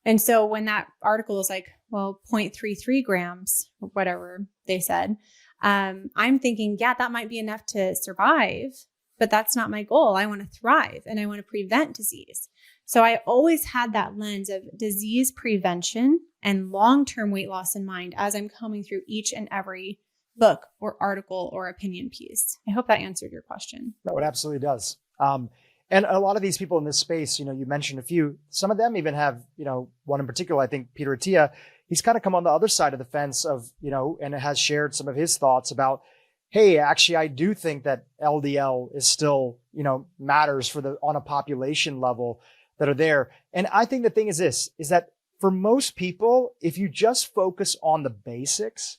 And so when that article is like, well, 0.33 grams or whatever they said, I'm thinking, yeah, that might be enough to survive, but that's not my goal. I want to thrive and I want to prevent disease. So I always had that lens of disease prevention and long-term weight loss in mind as I'm combing through each and every book or article or opinion piece. I hope that answered your question. No, it absolutely does. And a lot of these people in this space, you mentioned a few, some of them even have, one in particular, I think Peter Attia, he's kind of come on the other side of the fence of, and has shared some of his thoughts about, hey, actually, I do think that LDL is still, matters on a population level that are there. And I think the thing is this, is that for most people, if you just focus on the basics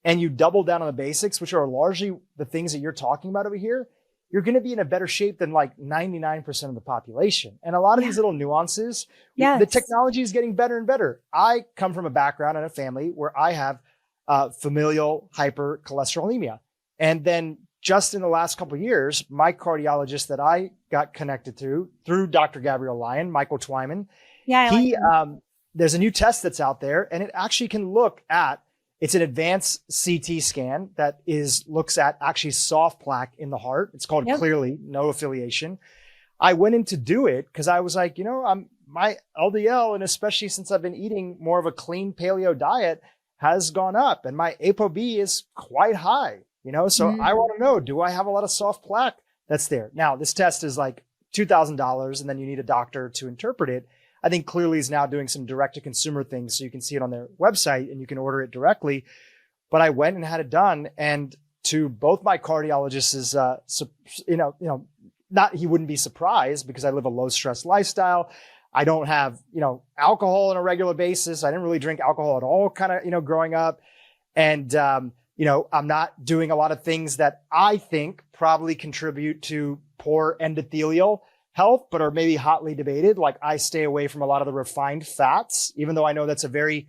and you double down on the basics, which are largely the things that you're talking about over here, you're going to be in a better shape than like 99% of the population. And a lot of these little nuances, the technology is getting better and better. I come from a background and a family where I have familial hypercholesterolemia. And then just in the last couple of years, my cardiologist that I got connected to through Dr. Gabrielle Lyon, Michael Twyman, there's a new test that's out there, and it actually can look at, it's an advanced CT scan that looks at actually soft plaque in the heart. It's called Clearly, no affiliation. I went in to do it because I was like, my LDL, and especially since I've been eating more of a clean paleo diet, has gone up, and my ApoB is quite high. So I want to know, do I have a lot of soft plaque that's there? Now, this test is like $2,000, and then you need a doctor to interpret it. I think Clearly is now doing some direct to consumer things, so you can see it on their website and you can order it directly. But I went and had it done, and to both my cardiologists, he wouldn't be surprised because I live a low stress lifestyle. I don't have, alcohol on a regular basis. I didn't really drink alcohol at all kind of, growing up. And, I'm not doing a lot of things that I think probably contribute to poor endothelial health, but are maybe hotly debated. Like I stay away from a lot of the refined fats, even though I know that's a very,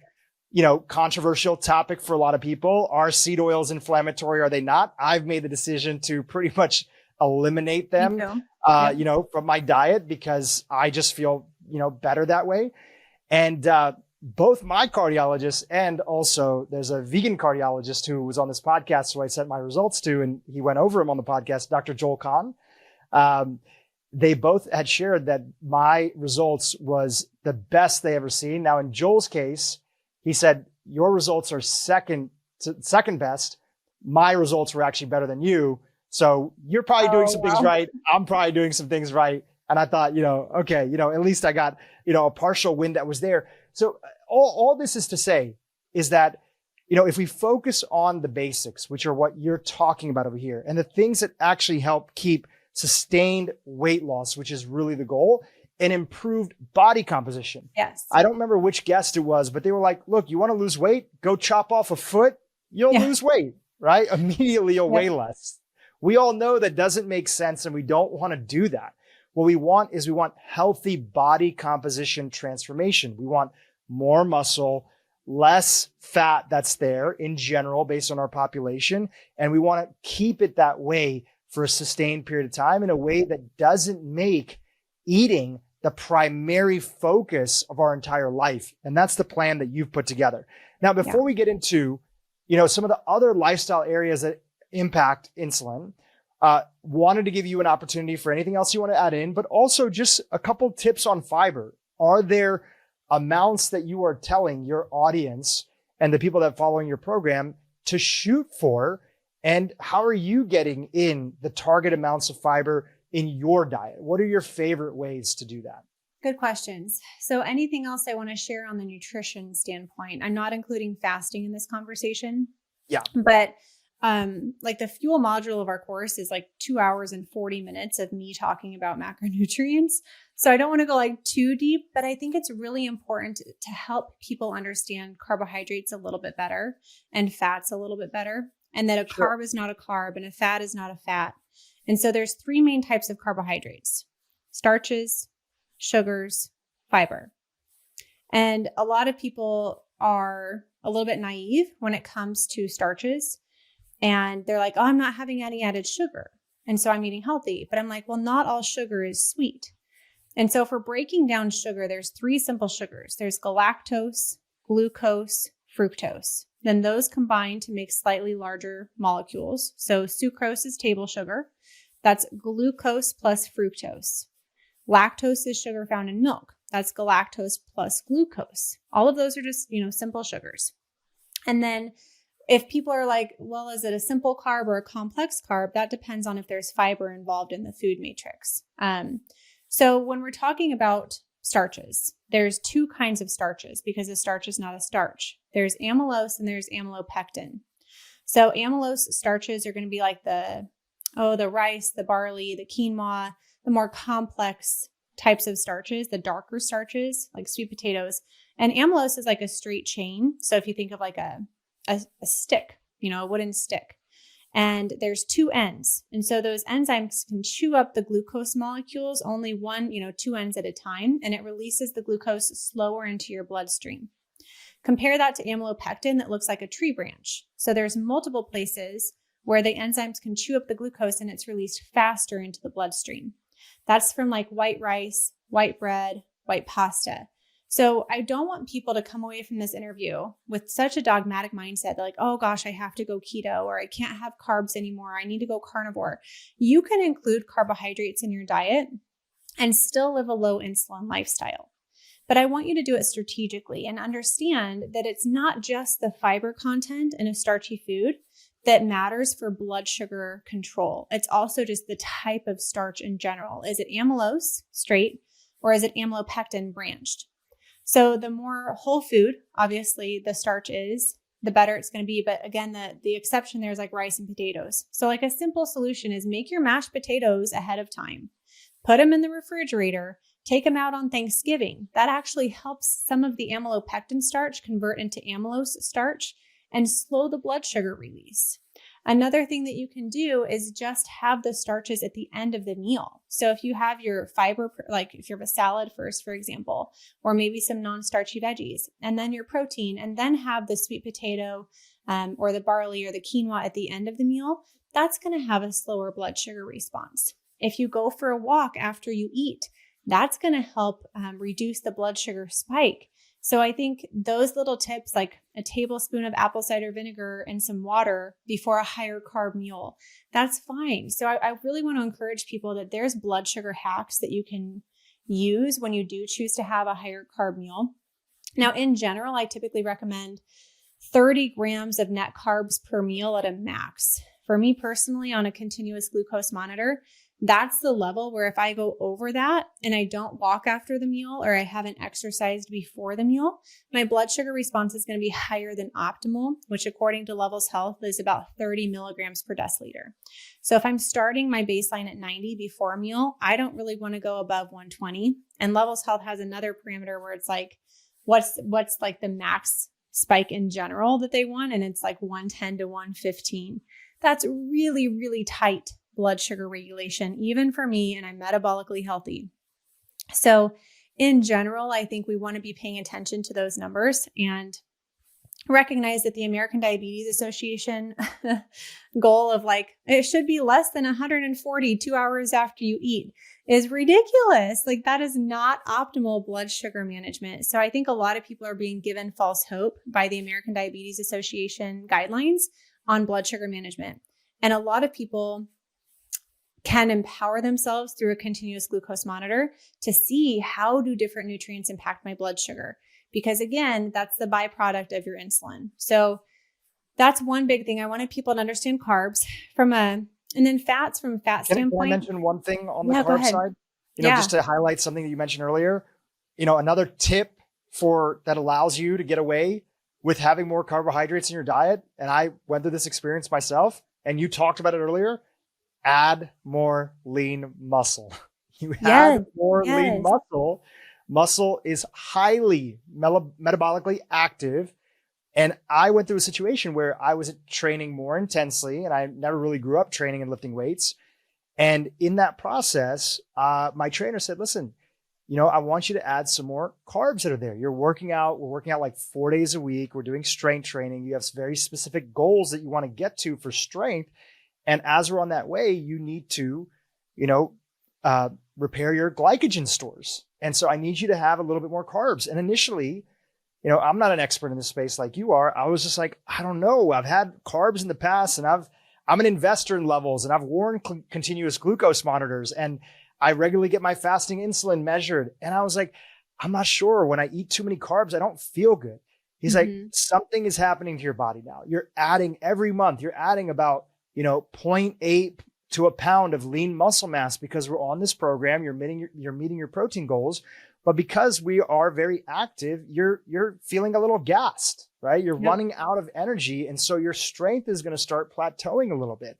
controversial topic for a lot of people. Are seed oils inflammatory? Are they not? I've made the decision to pretty much eliminate them, from my diet because I just feel, better that way. And, both my cardiologist and also there's a vegan cardiologist who was on this podcast who I sent my results to, and he went over him on the podcast, Dr. Joel Kahn. They both had shared that my results was the best they ever seen. Now, in Joel's case, he said, your results are second best. My results were actually better than you. So you're probably doing some things right. I'm probably doing some things right. And I thought, okay, at least I got, a partial win that was there. So all this is to say is that, if we focus on the basics, which are what you're talking about over here, and the things that actually help keep sustained weight loss, which is really the goal, and improved body composition. Yes. I don't remember which guest it was, but they were like, look, you want to lose weight? Go chop off a foot. You'll lose weight, right? Immediately you'll weigh less. We all know that doesn't make sense, and we don't want to do that. What we want is healthy body composition transformation. We want more muscle, less fat that's there in general based on our population. And we want to keep it that way for a sustained period of time in a way that doesn't make eating the primary focus of our entire life. And that's the plan that you've put together. Now, before we get into, some of the other lifestyle areas that impact insulin, wanted to give you an opportunity for anything else you want to add in, but also just a couple tips on fiber. Are there amounts that you are telling your audience and the people that are following your program to shoot for? And how are you getting in the target amounts of fiber in your diet? What are your favorite ways to do that? Good questions. So anything else I want to share on the nutrition standpoint? I'm not including fasting in this conversation. Yeah. But like the fuel module of our course is like 2 hours and 40 minutes of me talking about macronutrients. So I don't want to go like too deep, but I think it's really important to help people understand carbohydrates a little bit better and fats a little bit better, and that a carb is not a carb and a fat is not a fat. And so there's 3 main types of carbohydrates: starches, sugars, fiber. And a lot of people are a little bit naive when it comes to starches. And they're like, oh, I'm not having any added sugar, and so I'm eating healthy. But I'm like, well, not all sugar is sweet. And so for breaking down sugar, there's 3 simple sugars. There's galactose, glucose, fructose. Then those combine to make slightly larger molecules. So sucrose is table sugar. That's glucose plus fructose. Lactose is sugar found in milk. That's galactose plus glucose. All of those are just, simple sugars. And then if people are like, well, is it a simple carb or a complex carb? That depends on if there's fiber involved in the food matrix. So when we're talking about starches, there's 2 kinds of starches because a starch is not a starch. There's amylose and there's amylopectin. So amylose starches are going to be like the rice, the barley, the quinoa, the more complex types of starches, the darker starches like sweet potatoes. And amylose is like a straight chain. So if you think of like a stick, a wooden stick, and there's 2 ends. And so those enzymes can chew up the glucose molecules, only 2 ends at a time, and it releases the glucose slower into your bloodstream. Compare that to amylopectin that looks like a tree branch. So there's multiple places where the enzymes can chew up the glucose and it's released faster into the bloodstream. That's from like white rice, white bread, white pasta. So I don't want people to come away from this interview with such a dogmatic mindset. They're like, oh gosh, I have to go keto, or I can't have carbs anymore. I need to go carnivore. You can include carbohydrates in your diet and still live a low insulin lifestyle. But I want you to do it strategically and understand that it's not just the fiber content in a starchy food that matters for blood sugar control. It's also just the type of starch in general. Is it amylose, straight, or is it amylopectin, branched? So the more whole food, obviously, the starch is, the better it's going to be. But again, the exception there is like rice and potatoes. So like a simple solution is make your mashed potatoes ahead of time. Put them in the refrigerator. Take them out on Thanksgiving. That actually helps some of the amylopectin starch convert into amylose starch and slow the blood sugar release. Another thing that you can do is just have the starches at the end of the meal. So if you have your fiber, like if you have a salad first, for example, or maybe some non-starchy veggies, and then your protein, and then have the sweet potato or the barley or the quinoa at the end of the meal, that's going to have a slower blood sugar response. If you go for a walk after you eat, that's going to help reduce the blood sugar spike. So I think those little tips, like a tablespoon of apple cider vinegar and some water before a higher carb meal, that's fine. So I really want to encourage people that there's blood sugar hacks that you can use when you do choose to have a higher carb meal. Now, in general, I typically recommend 30 grams of net carbs per meal at a max. For me personally, on a continuous glucose monitor, that's the level where if I go over that and I don't walk after the meal or I haven't exercised before the meal, my blood sugar response is going to be higher than optimal, which according to Levels Health is about 30 milligrams per deciliter. So if I'm starting my baseline at 90 before a meal, I don't really want to go above 120. And Levels Health has another parameter where it's like, what's like the max spike in general that they want? And it's like 110 to 115. That's really, really tight blood sugar regulation, even for me, and I'm metabolically healthy. So in general, I think we want to be paying attention to those numbers and recognize that the American Diabetes Association goal of like, it should be less than 140 2 hours after you eat is ridiculous. Like that is not optimal blood sugar management. So I think a lot of people are being given false hope by the American Diabetes Association guidelines on blood sugar management. And a lot of people can empower themselves through a continuous glucose monitor to see how do different nutrients impact my blood sugar. Because again, that's the byproduct of your insulin. So that's one big thing. I wanted people to understand carbs and then fats from a fat standpoint. Can I mention one thing on the carb side? Just to highlight something that you mentioned earlier, another tip that allows you to get away with having more carbohydrates in your diet, and I went through this experience myself, and you talked about it earlier, add more lean muscle. You Yes. add more lean Yes. muscle. Muscle is highly metabolically active. And I went through a situation where I was training more intensely, and I never really grew up training and lifting weights. And in that process, my trainer said, listen, I want you to add some more carbs that are there. You're working out. We're working out like 4 days a week. We're doing strength training. You have very specific goals that you want to get to for strength. And as we're on that way, you need to, repair your glycogen stores. And so I need you to have a little bit more carbs. And initially, I'm not an expert in this space like you are. I was just like, I don't know. I've had carbs in the past, and I'm an investor in levels, and I've worn continuous glucose monitors, and I regularly get my fasting insulin measured. And I was like, I'm not sure. When I eat too many carbs, I don't feel good. He's like, something is happening to your body now. You're adding every month, you're adding about, 0.8 to a pound of lean muscle mass because we're on this program. You're meeting your protein goals. But because we are very active, you're feeling a little gassed, right? You're running out of energy. And so your strength is going to start plateauing a little bit.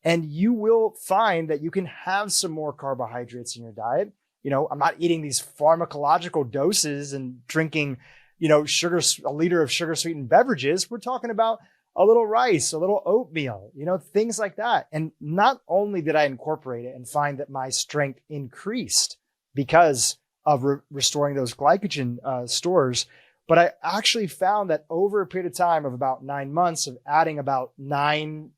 And you will find that you can have some more carbohydrates in your diet. I'm not eating these pharmacological doses and drinking, a liter of sugar sweetened beverages. We're talking about a little rice, a little oatmeal, things like that. And not only did I incorporate it and find that my strength increased because of restoring those glycogen stores, but I actually found that over a period of time of about 9 months of adding about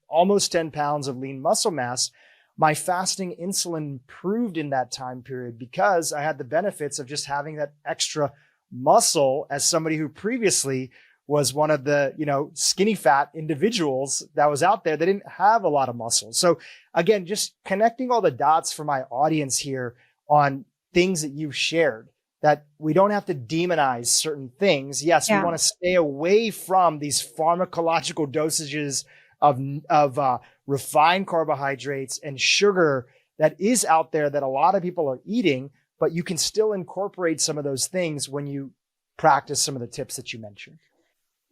almost 10 pounds of lean muscle mass, my fasting insulin improved in that time period because I had the benefits of just having that extra muscle as somebody who previously was one of the, skinny fat individuals that was out there that didn't have a lot of muscle. So again, just connecting all the dots for my audience here on things that you've shared, that we don't have to demonize certain things. Yes, we want to stay away from these pharmacological dosages of refined carbohydrates and sugar that is out there that a lot of people are eating, but you can still incorporate some of those things when you practice some of the tips that you mentioned.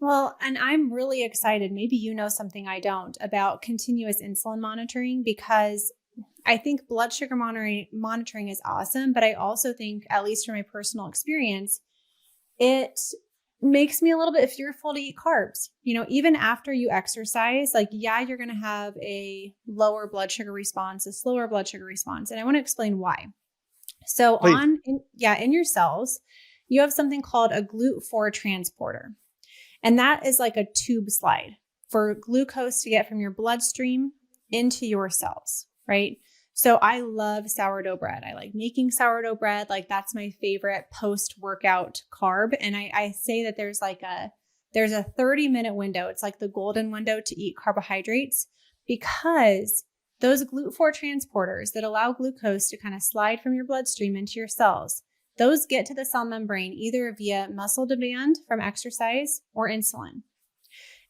Well, and I'm really excited, maybe you know something I don't, about continuous insulin monitoring, because I think blood sugar monitoring is awesome, but I also think, at least from my personal experience, it makes me a little bit fearful to eat carbs. Even after you exercise, you're going to have a lower blood sugar response, a slower blood sugar response. And I want to explain why. So in your cells, you have something called a GLUT4 transporter. And that is like a tube slide for glucose to get from your bloodstream into your cells, right? So I love sourdough bread. I like making sourdough bread. That's my favorite post-workout carb. And I say that there's a 30-minute window. It's like the golden window to eat carbohydrates, because those GLUT4 transporters that allow glucose to kind of slide from your bloodstream into your cells, those get to the cell membrane either via muscle demand from exercise or insulin.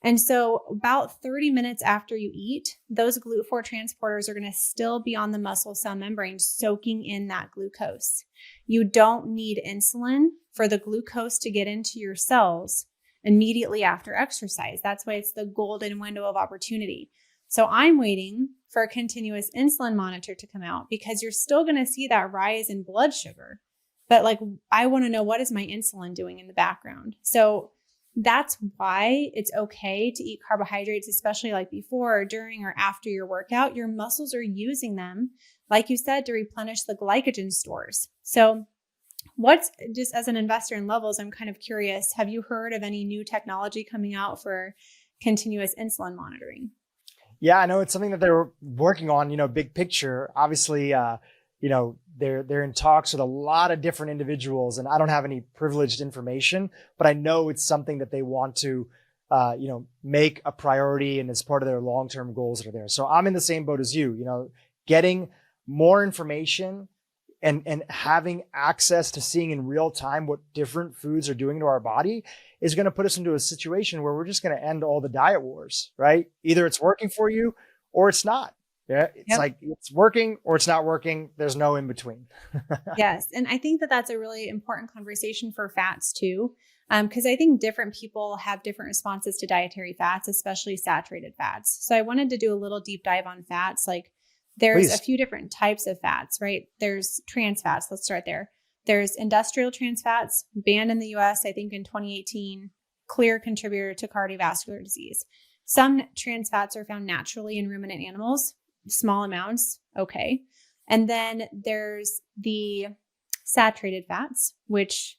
And so about 30 minutes after you eat, those GLUT4 transporters are going to still be on the muscle cell membrane, soaking in that glucose. You don't need insulin for the glucose to get into your cells immediately after exercise. That's why it's the golden window of opportunity. So I'm waiting for a continuous insulin monitor to come out, because you're still going to see that rise in blood sugar. But I want to know, what is my insulin doing in the background? So that's why it's okay to eat carbohydrates, especially before or during or after your workout. Your muscles are using them, like you said, to replenish the glycogen stores. So just as an investor in levels, I'm kind of curious, have you heard of any new technology coming out for continuous insulin monitoring? Yeah, I know it's something that they're working on, big picture. Obviously, they're in talks with a lot of different individuals, and I don't have any privileged information, but I know it's something that they want to, make a priority, and as part of their long-term goals that are there. So I'm in the same boat as you, getting more information and having access to seeing in real time what different foods are doing to our body is going to put us into a situation where we're just going to end all the diet wars, right? Either it's working for you or it's not. Yeah, it's it's working or it's not working. There's no in between. Yes. And I think that that's a really important conversation for fats too. because I think different people have different responses to dietary fats, especially saturated fats. So I wanted to do a little deep dive on fats. Like there's Please. a few different types of fats, right? There's trans fats. Let's start there. There's industrial trans fats, banned in the US, I think in 2018, clear contributor to cardiovascular disease. Some trans fats are found naturally in ruminant animals, small amounts, okay. And then there's the saturated fats, which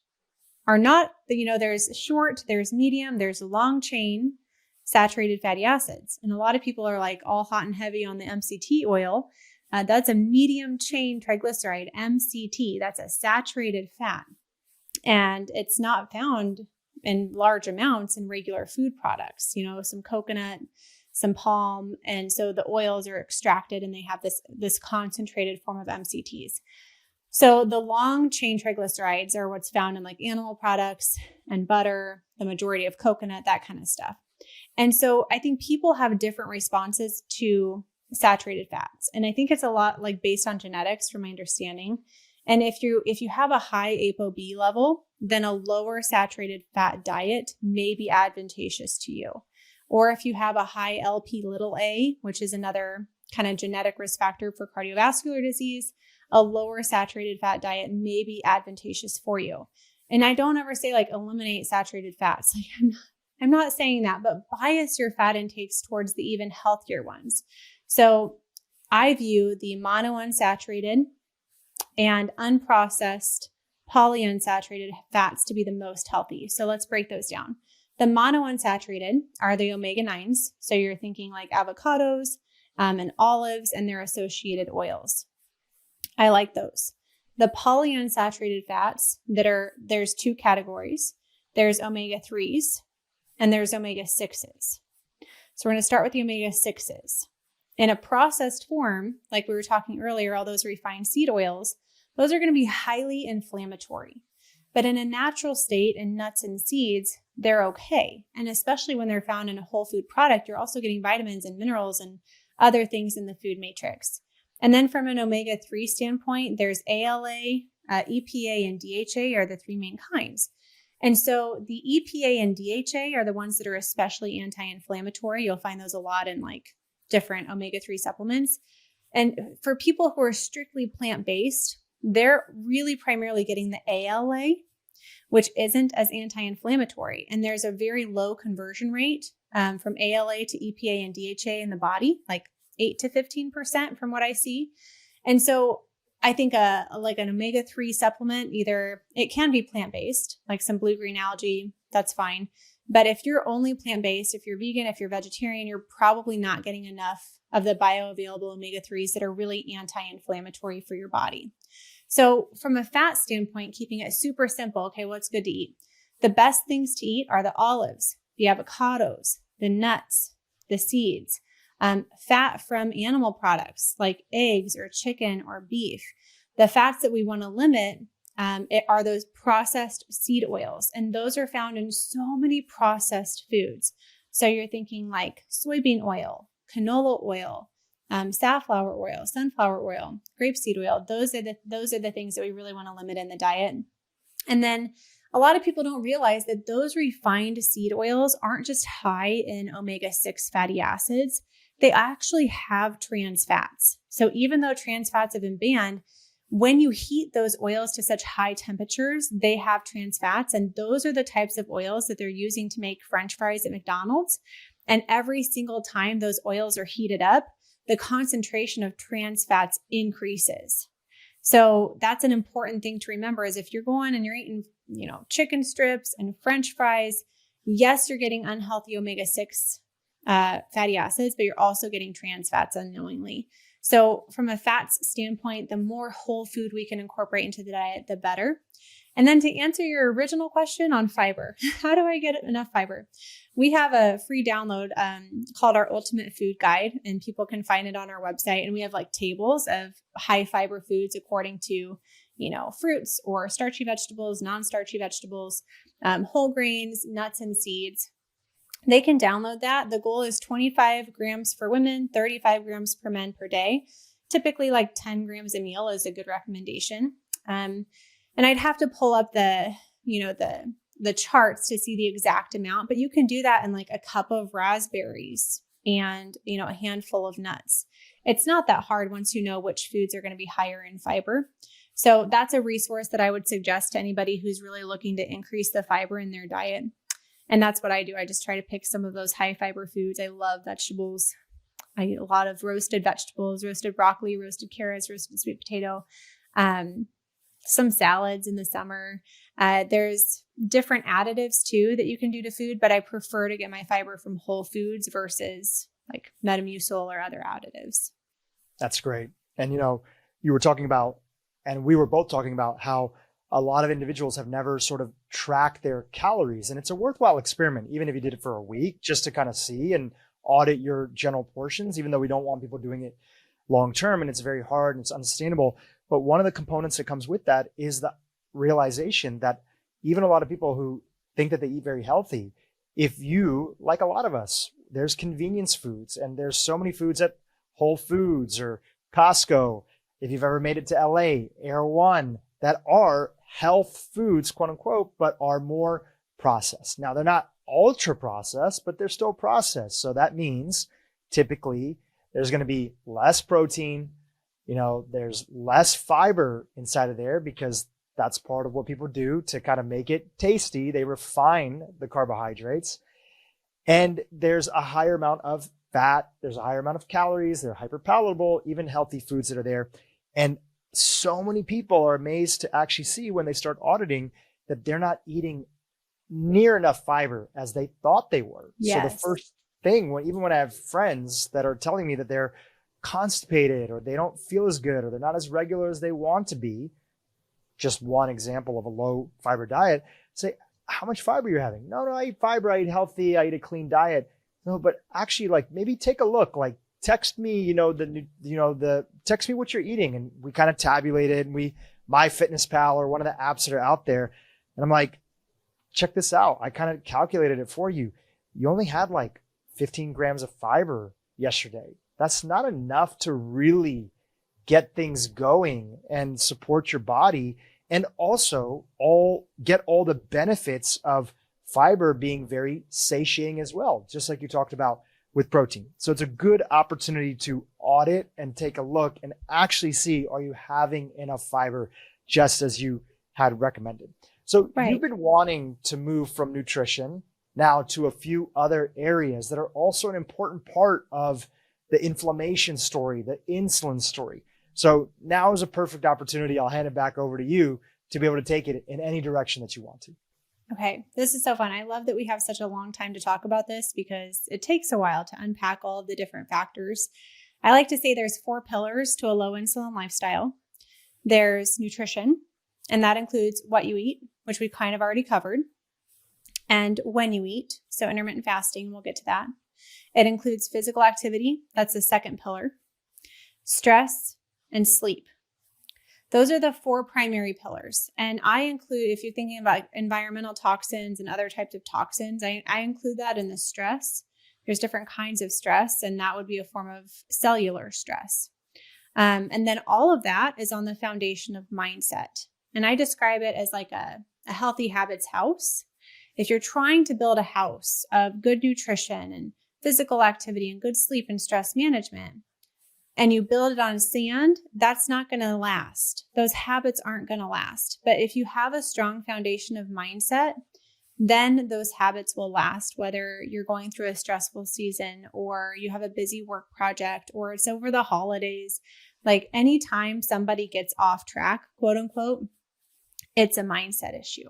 are not, there's short, there's medium, there's long chain saturated fatty acids. And a lot of people are like all hot and heavy on the MCT oil. That's a medium chain triglyceride, MCT. That's a saturated fat. And it's not found in large amounts in regular food products, some coconut, some palm. And so the oils are extracted and they have this concentrated form of MCTs. So the long chain triglycerides are what's found in like animal products and butter, the majority of coconut, that kind of stuff. And so I think people have different responses to saturated fats. And I think it's a lot like based on genetics from my understanding. And if you have a high ApoB level, then a lower saturated fat diet may be advantageous to you. Or if you have a high Lp(a), which is another kind of genetic risk factor for cardiovascular disease, a lower saturated fat diet may be advantageous for you. And I don't ever say like eliminate saturated fats. Like I'm not saying that, but bias your fat intakes towards the even healthier ones. So I view the monounsaturated and unprocessed polyunsaturated fats to be the most healthy. So let's break those down. The monounsaturated are the omega-9s. So you're thinking like avocados and olives and their associated oils. I like those. The polyunsaturated fats there's two categories. There's omega-3s and there's omega-6s. So we're going to start with the omega-6s. In a processed form, like we were talking earlier, all those refined seed oils, those are going to be highly inflammatory. But in a natural state in nuts and seeds, they're okay. And especially when they're found in a whole food product, you're also getting vitamins and minerals and other things in the food matrix. And then from an omega-3 standpoint, there's ALA, EPA, and DHA are the three main kinds. And so the EPA and DHA are the ones that are especially anti-inflammatory. You'll find those a lot in like different omega-3 supplements. And for people who are strictly plant-based, they're really primarily getting the ALA, which isn't as anti-inflammatory. And there's a very low conversion rate from ALA to EPA and DHA in the body, like 8 to 15% from what I see. And so I think like an omega-3 supplement, either it can be plant-based, like some blue-green algae, that's fine. But if you're only plant-based, if you're vegan, if you're vegetarian, you're probably not getting enough of the bioavailable omega-3s that are really anti-inflammatory for your body. So from a fat standpoint, keeping it super simple, okay, what's good to eat? The best things to eat are the olives, the avocados, the nuts, the seeds, fat from animal products like eggs or chicken or beef. The fats that we want to limit are those processed seed oils, and those are found in so many processed foods. So you're thinking like soybean oil, canola oil, safflower oil, sunflower oil, grapeseed oil. Those are the things that we really want to limit in the diet. And then a lot of people don't realize that those refined seed oils aren't just high in omega-6 fatty acids. They actually have trans fats. So even though trans fats have been banned, when you heat those oils to such high temperatures, they have trans fats. And those are the types of oils that they're using to make French fries at McDonald's. And every single time those oils are heated up, the concentration of trans fats increases. So that's an important thing to remember is if you're going and you're eating, chicken strips and French fries, yes, you're getting unhealthy omega-6 fatty acids, but you're also getting trans fats unknowingly. So from a fats standpoint, the more whole food we can incorporate into the diet, the better. And then to answer your original question on fiber, how do I get enough fiber? We have a free download called our Ultimate Food Guide, and people can find it on our website. And we have like tables of high fiber foods according to, fruits or starchy vegetables, non-starchy vegetables, whole grains, nuts, and seeds. They can download that. The goal is 25 grams for women, 35 grams per men per day. Typically like 10 grams a meal is a good recommendation. And I'd have to pull up the the charts to see the exact amount, but you can do that in like a cup of raspberries and, a handful of nuts. It's not that hard once you know which foods are going to be higher in fiber. So that's a resource that I would suggest to anybody who's really looking to increase the fiber in their diet. And that's what I do. I just try to pick some of those high fiber foods. I love vegetables. I eat a lot of roasted vegetables, roasted broccoli, roasted carrots, roasted sweet potato, some salads in the summer. There's different additives too that you can do to food, but I prefer to get my fiber from whole foods versus like Metamucil or other additives. That's great. And, you were talking about, and we were both talking about how a lot of individuals have never sort of tracked their calories. And it's a worthwhile experiment, even if you did it for a week, just to kind of see and audit your general portions, even though we don't want people doing it long term and it's very hard and it's unsustainable. But one of the components that comes with that is the realization that even a lot of people who think that they eat very healthy, if you, like a lot of us, there's convenience foods and there's so many foods at Whole Foods or Costco, if you've ever made it to LA, Air One, that are health foods, quote unquote, but are more processed. Now, they're not ultra processed, but they're still processed. So that means typically there's going to be less protein, there's less fiber inside of there because that's part of what people do to kind of make it tasty. They refine the carbohydrates. And there's a higher amount of fat. There's a higher amount of calories. They're hyper palatable, even healthy foods that are there. And so many people are amazed to actually see when they start auditing that they're not eating near enough fiber as they thought they were. Yes. So the first thing, even when I have friends that are telling me that they're constipated or they don't feel as good or they're not as regular as they want to be, just one example of a low fiber diet, say, how much fiber you're having? No, I eat fiber, I eat healthy, I eat a clean diet. No, but actually, like, maybe take a look, like text me, text me what you're eating. And we kind of tabulate it, and MyFitnessPal or one of the apps that are out there. And I'm like, check this out. I kind of calculated it for you. You only had like 15 grams of fiber yesterday. That's not enough to really get things going and support your body. And also get all the benefits of fiber being very satiating as well, just like you talked about with protein. So it's a good opportunity to audit and take a look and actually see, are you having enough fiber just as you had recommended? So Right. You've been wanting to move from nutrition now to a few other areas that are also an important part of the inflammation story, the insulin story. So now is a perfect opportunity. I'll hand it back over to you to be able to take it in any direction that you want to. Okay, this is so fun. I love that we have such a long time to talk about this because it takes a while to unpack all of the different factors. I like to say there's 4 pillars to a low insulin lifestyle. There's nutrition, and that includes what you eat, which we kind of already covered, and when you eat, so intermittent fasting, we'll get to that. It includes physical activity, that's the second pillar, stress, and sleep. Those are the 4 primary pillars. And I include, if you're thinking about environmental toxins and other types of toxins, I include that in the stress. There's different kinds of stress, and that would be a form of cellular stress. And then all of that is on the foundation of mindset. And I describe it as like a healthy habits house. If you're trying to build a house of good nutrition and physical activity and good sleep and stress management, and you build it on sand, that's not going to last. Those habits aren't going to last. But if you have a strong foundation of mindset, then those habits will last, whether you're going through a stressful season or you have a busy work project or it's over the holidays. Like anytime somebody gets off track, quote unquote, it's a mindset issue.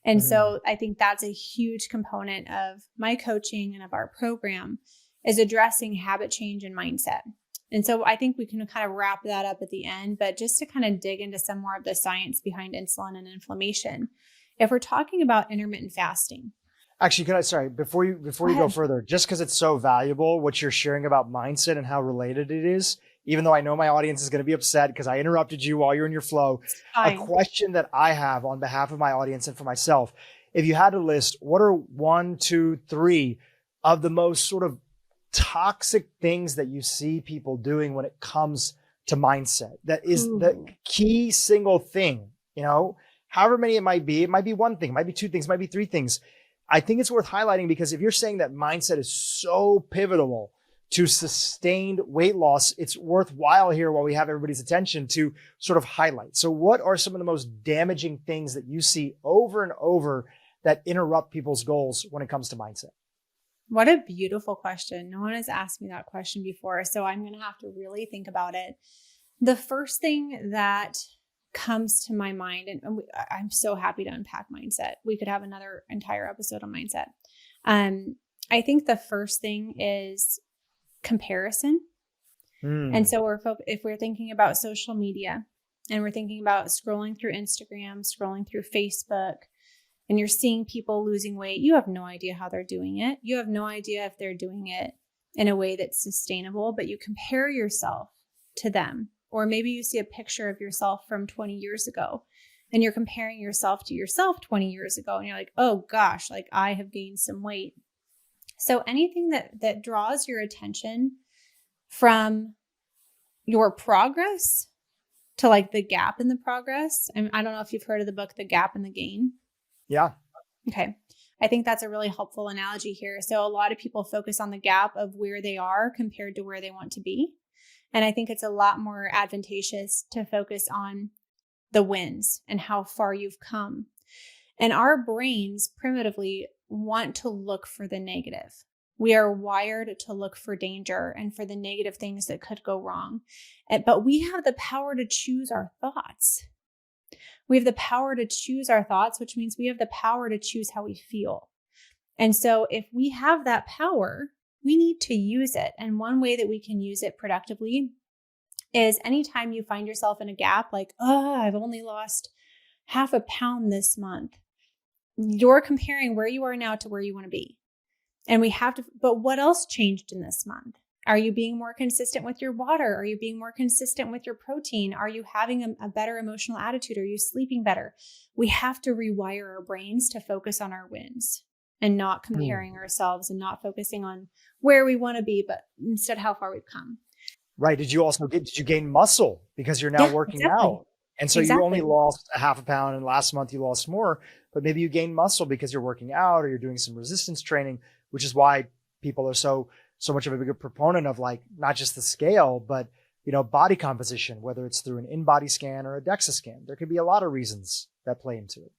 And so I think that's a huge component of my coaching and of our program is addressing habit change and mindset. And so I think we can kind of wrap that up at the end, but just to kind of dig into some more of the science behind insulin and inflammation. If we're talking about intermittent fasting. Actually, before you go further, just because it's so valuable, what you're sharing about mindset and how related it is, even though I know my audience is going to be upset because I interrupted you while you're in your flow, a question that I have on behalf of my audience and for myself, if you had to list what are 1, 2, 3 of the most sort of toxic things that you see people doing when it comes to mindset, that is the key single thing, however many it might be one thing, it might be two things, it might be three things. I think it's worth highlighting because if you're saying that mindset is so pivotal to sustained weight loss, it's worthwhile here while we have everybody's attention to sort of highlight. So what are some of the most damaging things that you see over and over that interrupt people's goals when it comes to mindset? What a beautiful question. No one has asked me that question before, so I'm going to have to really think about it. The first thing that comes to my mind, and I'm so happy to unpack mindset. We could have another entire episode on mindset. I think the first thing is comparison. And so if we're thinking about social media and we're thinking about scrolling through Instagram, scrolling through Facebook, and you're seeing people losing weight, you have no idea how they're doing it. You have no idea if they're doing it in a way that's sustainable, but you compare yourself to them. Or maybe you see a picture of yourself from 20 years ago and you're comparing yourself to yourself 20 years ago. And you're like, oh gosh, like I have gained some weight. So anything that draws your attention from your progress to like the gap in the progress. I don't know if you've heard of the book, The Gap and the Gain. Yeah. Okay. I think that's a really helpful analogy here. So a lot of people focus on the gap of where they are compared to where they want to be. And I think it's a lot more advantageous to focus on the wins and how far you've come. And our brains primitively want to look for the negative. We are wired to look for danger and for the negative things that could go wrong. But we have the power to choose our thoughts. We have the power to choose our thoughts, which means we have the power to choose how we feel. And so if we have that power, we need to use it. And one way that we can use it productively is anytime you find yourself in a gap, like, oh, I've only lost half a pound this month. You're comparing where you are now to where you want to be. And we have to, but what else changed in this month? Are you being more consistent with your water? Are you being more consistent with your protein? Are you having a better emotional attitude? Are you sleeping better? We have to rewire our brains to focus on our wins and not comparing ourselves and not focusing on where we want to be, but instead how far we've come. Right. Did you gain muscle because you're now working out? And so you only lost a half a pound and last month you lost more, but maybe you gained muscle because you're working out or you're doing some resistance training, which is why people are so much of a bigger proponent of like, not just the scale, but, body composition, whether it's through an in-body scan or a DEXA scan. There could be a lot of reasons that play into it.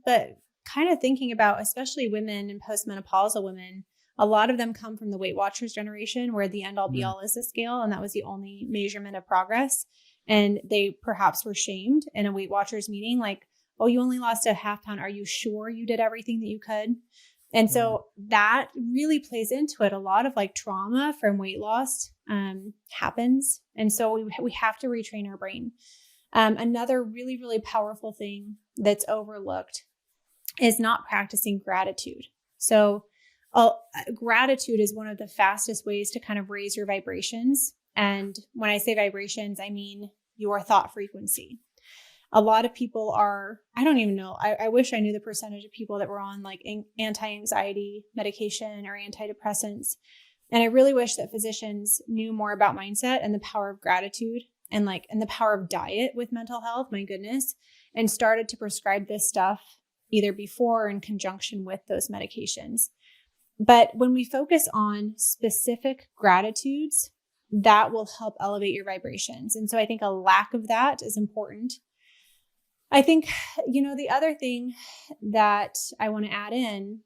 But kind of thinking about, especially women and postmenopausal women, a lot of them come from the Weight Watchers generation where the end all be all is a scale. And that was the only measurement of progress. And they perhaps were shamed in a Weight Watchers meeting, like, oh, you only lost a half pound. Are you sure you did everything that you could? And so that really plays into it. A lot of like trauma from weight loss happens. And so we have to retrain our brain. Another really, really powerful thing that's overlooked is not practicing gratitude. So gratitude is one of the fastest ways to kind of raise your vibrations. And when I say vibrations, I mean your thought frequency. A lot of people are, I don't even know. I wish I knew the percentage of people that were on like anti-anxiety medication or antidepressants. And I really wish that physicians knew more about mindset and the power of gratitude and the power of diet with mental health, my goodness, and started to prescribe this stuff either before or in conjunction with those medications. But when we focus on specific gratitudes, that will help elevate your vibrations. And so I think a lack of that is important. I think, the other thing that I want to add in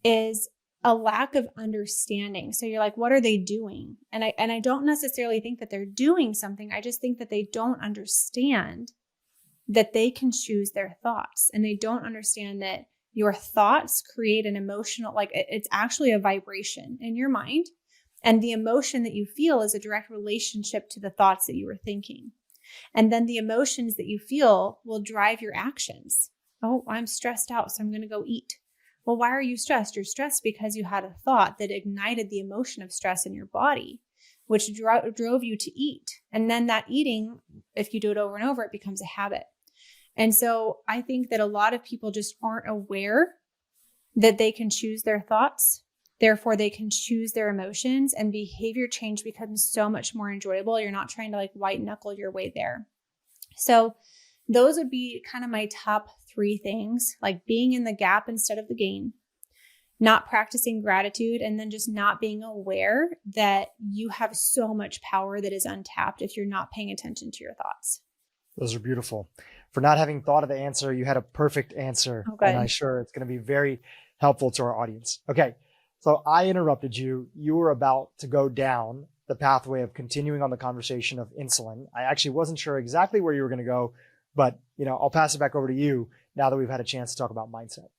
is a lack of understanding. So you're like, what are they doing? And I don't necessarily think that they're doing something. I just think that they don't understand that they can choose their thoughts, and they don't understand that your thoughts create an emotional, like it's actually a vibration in your mind. And the emotion that you feel is a direct relationship to the thoughts that you were thinking. And then the emotions that you feel will drive your actions. Oh, I'm stressed out, so I'm going to go eat. Well, why are you stressed? You're stressed because you had a thought that ignited the emotion of stress in your body, which drove you to eat. And then that eating, if you do it over and over, it becomes a habit. And so I think that a lot of people just aren't aware that they can choose their thoughts. Therefore, they can choose their emotions, and behavior change becomes so much more enjoyable. You're not trying to like white knuckle your way there. So Those would be kind of my top 3 things, like being in the gap instead of the gain, not practicing gratitude, and then just not being aware that you have so much power that is untapped if you're not paying attention to your thoughts. Those are beautiful. For not having thought of the answer, you had a perfect answer. Oh, good. And I'm sure it's going to be very helpful to our audience. Okay. So I interrupted you. You were about to go down the pathway of continuing on the conversation of insulin. I actually wasn't sure exactly where you were going to go, but I'll pass it back over to you now that we've had a chance to talk about mindset.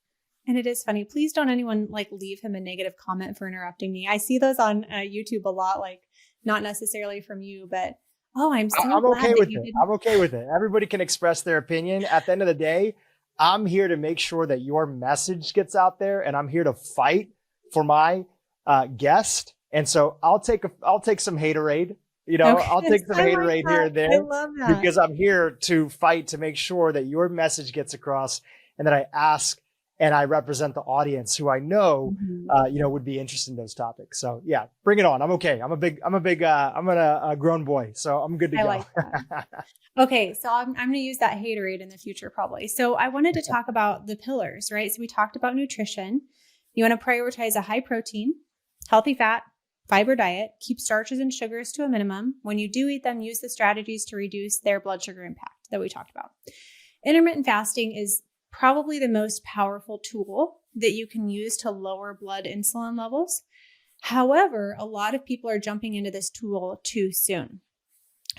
And it is funny. Please don't anyone leave him a negative comment for interrupting me. I see those on YouTube a lot, not necessarily from you, but I'm okay with it. I'm okay with it. Everybody can express their opinion. At the end of the day, I'm here to make sure that your message gets out there, and I'm here to fight for my guest. And so I'll take some haterade. Okay. I'll take some haterade here and there. I love that. Because I'm here to fight to make sure that your message gets across, and that I ask and I represent the audience who I know, would be interested in those topics. So yeah, bring it on. I'm okay. I'm a grown boy, so I'm good to go. Like that. Okay. So I'm going to use that haterade in the future, probably. So I wanted to talk about the pillars, right? So we talked about nutrition. You want to prioritize a high protein, healthy fat, fiber diet, keep starches and sugars to a minimum. When you do eat them, use the strategies to reduce their blood sugar impact that we talked about. Intermittent fasting is probably the most powerful tool that you can use to lower blood insulin levels. However, a lot of people are jumping into this tool too soon.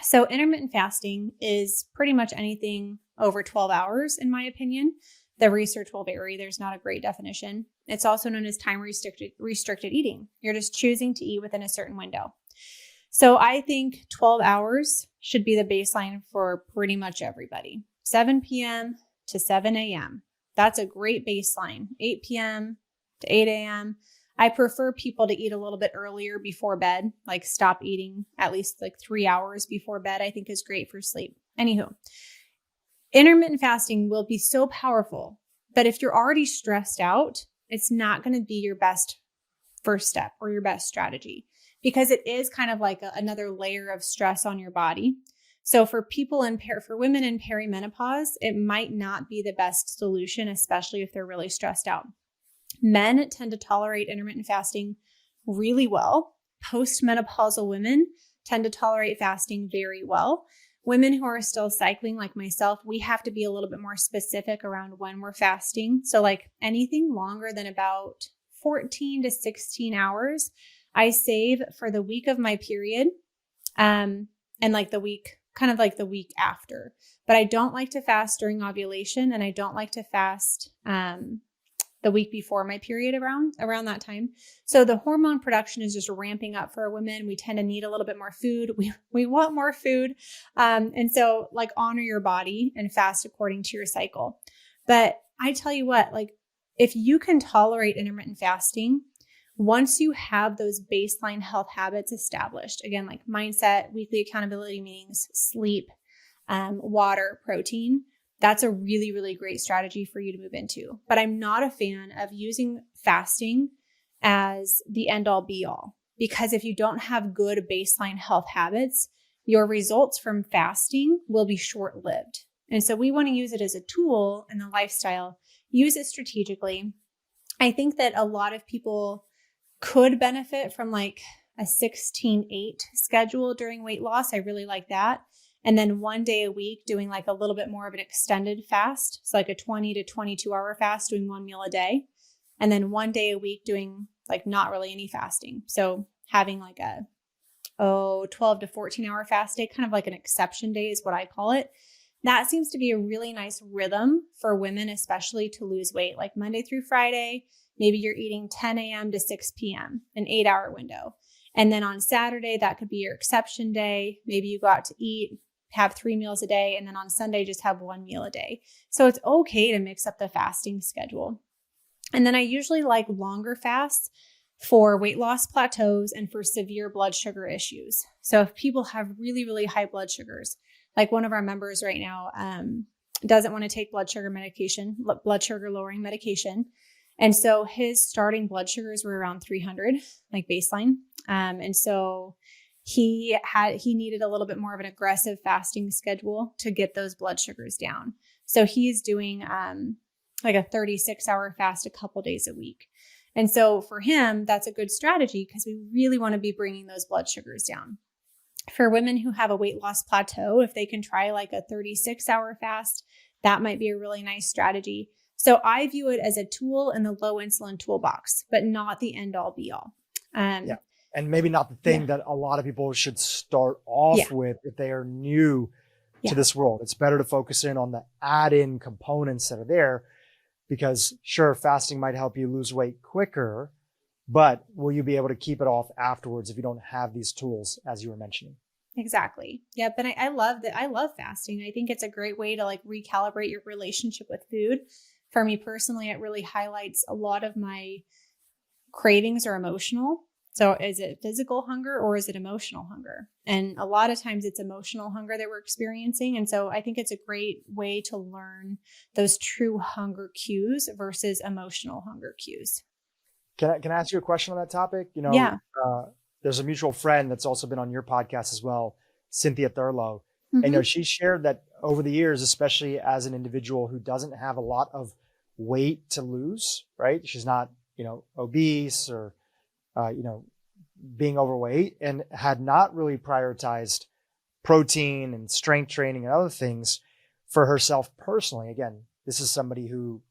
So intermittent fasting is pretty much anything over 12 hours, in my opinion. The research will vary. There's not a great definition. It's also known as time restricted eating. You're just choosing to eat within a certain window. So I think 12 hours should be the baseline for pretty much everybody. 7 p.m. to 7 a.m. That's a great baseline. 8 p.m. to 8 a.m. I prefer people to eat a little bit earlier before bed, stop eating at least 3 hours before bed, I think is great for sleep. Anywho, intermittent fasting will be so powerful, but if you're already stressed out, it's not going to be your best first step or your best strategy, because it is kind of like another layer of stress on your body. So for women in perimenopause, it might not be the best solution, especially if they're really stressed out. Men tend to tolerate intermittent fasting really well. Postmenopausal women tend to tolerate fasting very well. Women who are still cycling, like myself, we have to be a little bit more specific around when we're fasting. So anything longer than about 14 to 16 hours, I save for the week of my period, and the week after. But I don't like to fast during ovulation, and I don't like to fast the week before my period around that time. So the hormone production is just ramping up for women. We tend to need a little bit more food. We want more food. And so honor your body and fast according to your cycle. But I tell you what, if you can tolerate intermittent fasting, once you have those baseline health habits established, again, mindset, weekly accountability meetings, sleep, water, protein, that's a really, really great strategy for you to move into. But I'm not a fan of using fasting as the end all be all, because if you don't have good baseline health habits, your results from fasting will be short lived. And so we want to use it as a tool in the lifestyle, use it strategically. I think that a lot of people could benefit from a 16-8 schedule during weight loss. I really like that. And then 1 day a week doing a little bit more of an extended fast. So a 20 to 22 hour fast, doing 1 meal a day. And then 1 day a week doing not really any fasting. So having a 12 to 14 hour fast day, kind of an exception day is what I call it. That seems to be a really nice rhythm for women, especially to lose weight, Monday through Friday. Maybe you're eating 10 a.m. to 6 p.m., an 8-hour window. And then on Saturday, that could be your exception day. Maybe you go out to eat, have 3 meals a day. And then on Sunday, just have 1 meal a day. So it's okay to mix up the fasting schedule. And then I usually like longer fasts for weight loss plateaus and for severe blood sugar issues. So if people have really, really high blood sugars, like one of our members right now doesn't want to take blood sugar lowering medication. And so his starting blood sugars were around 300, baseline. And so he needed a little bit more of an aggressive fasting schedule to get those blood sugars down. So he's doing like a 36-hour fast a couple days a week. And so for him, that's a good strategy because we really want to be bringing those blood sugars down. For women who have a weight loss plateau, if they can try like a 36-hour fast, that might be a really nice strategy. So I view it as a tool in the low insulin toolbox, but not the end all be all. Yeah. And maybe not the thing that a lot of people should start off with if they are new to this world. It's better to focus in on the add-in components that are there because sure, fasting might help you lose weight quicker, but will you be able to keep it off afterwards if you don't have these tools, as you were mentioning? Exactly. Yep. And I love that. I love fasting. I think it's a great way to like recalibrate your relationship with food. For me personally, it really highlights a lot of my cravings are emotional. So is it physical hunger or is it emotional hunger? And a lot of times it's emotional hunger that we're experiencing. And so I think it's a great way to learn those true hunger cues versus emotional hunger cues. Can I ask you a question on that topic? There's a mutual friend that's also been on your podcast as well, Cynthia Thurlow. Mm-hmm. And she shared that over the years, especially as an individual who doesn't have a lot of weight to lose, right? She's not, obese or, being overweight and had not really prioritized protein and strength training and other things for herself personally. Again, this is somebody who,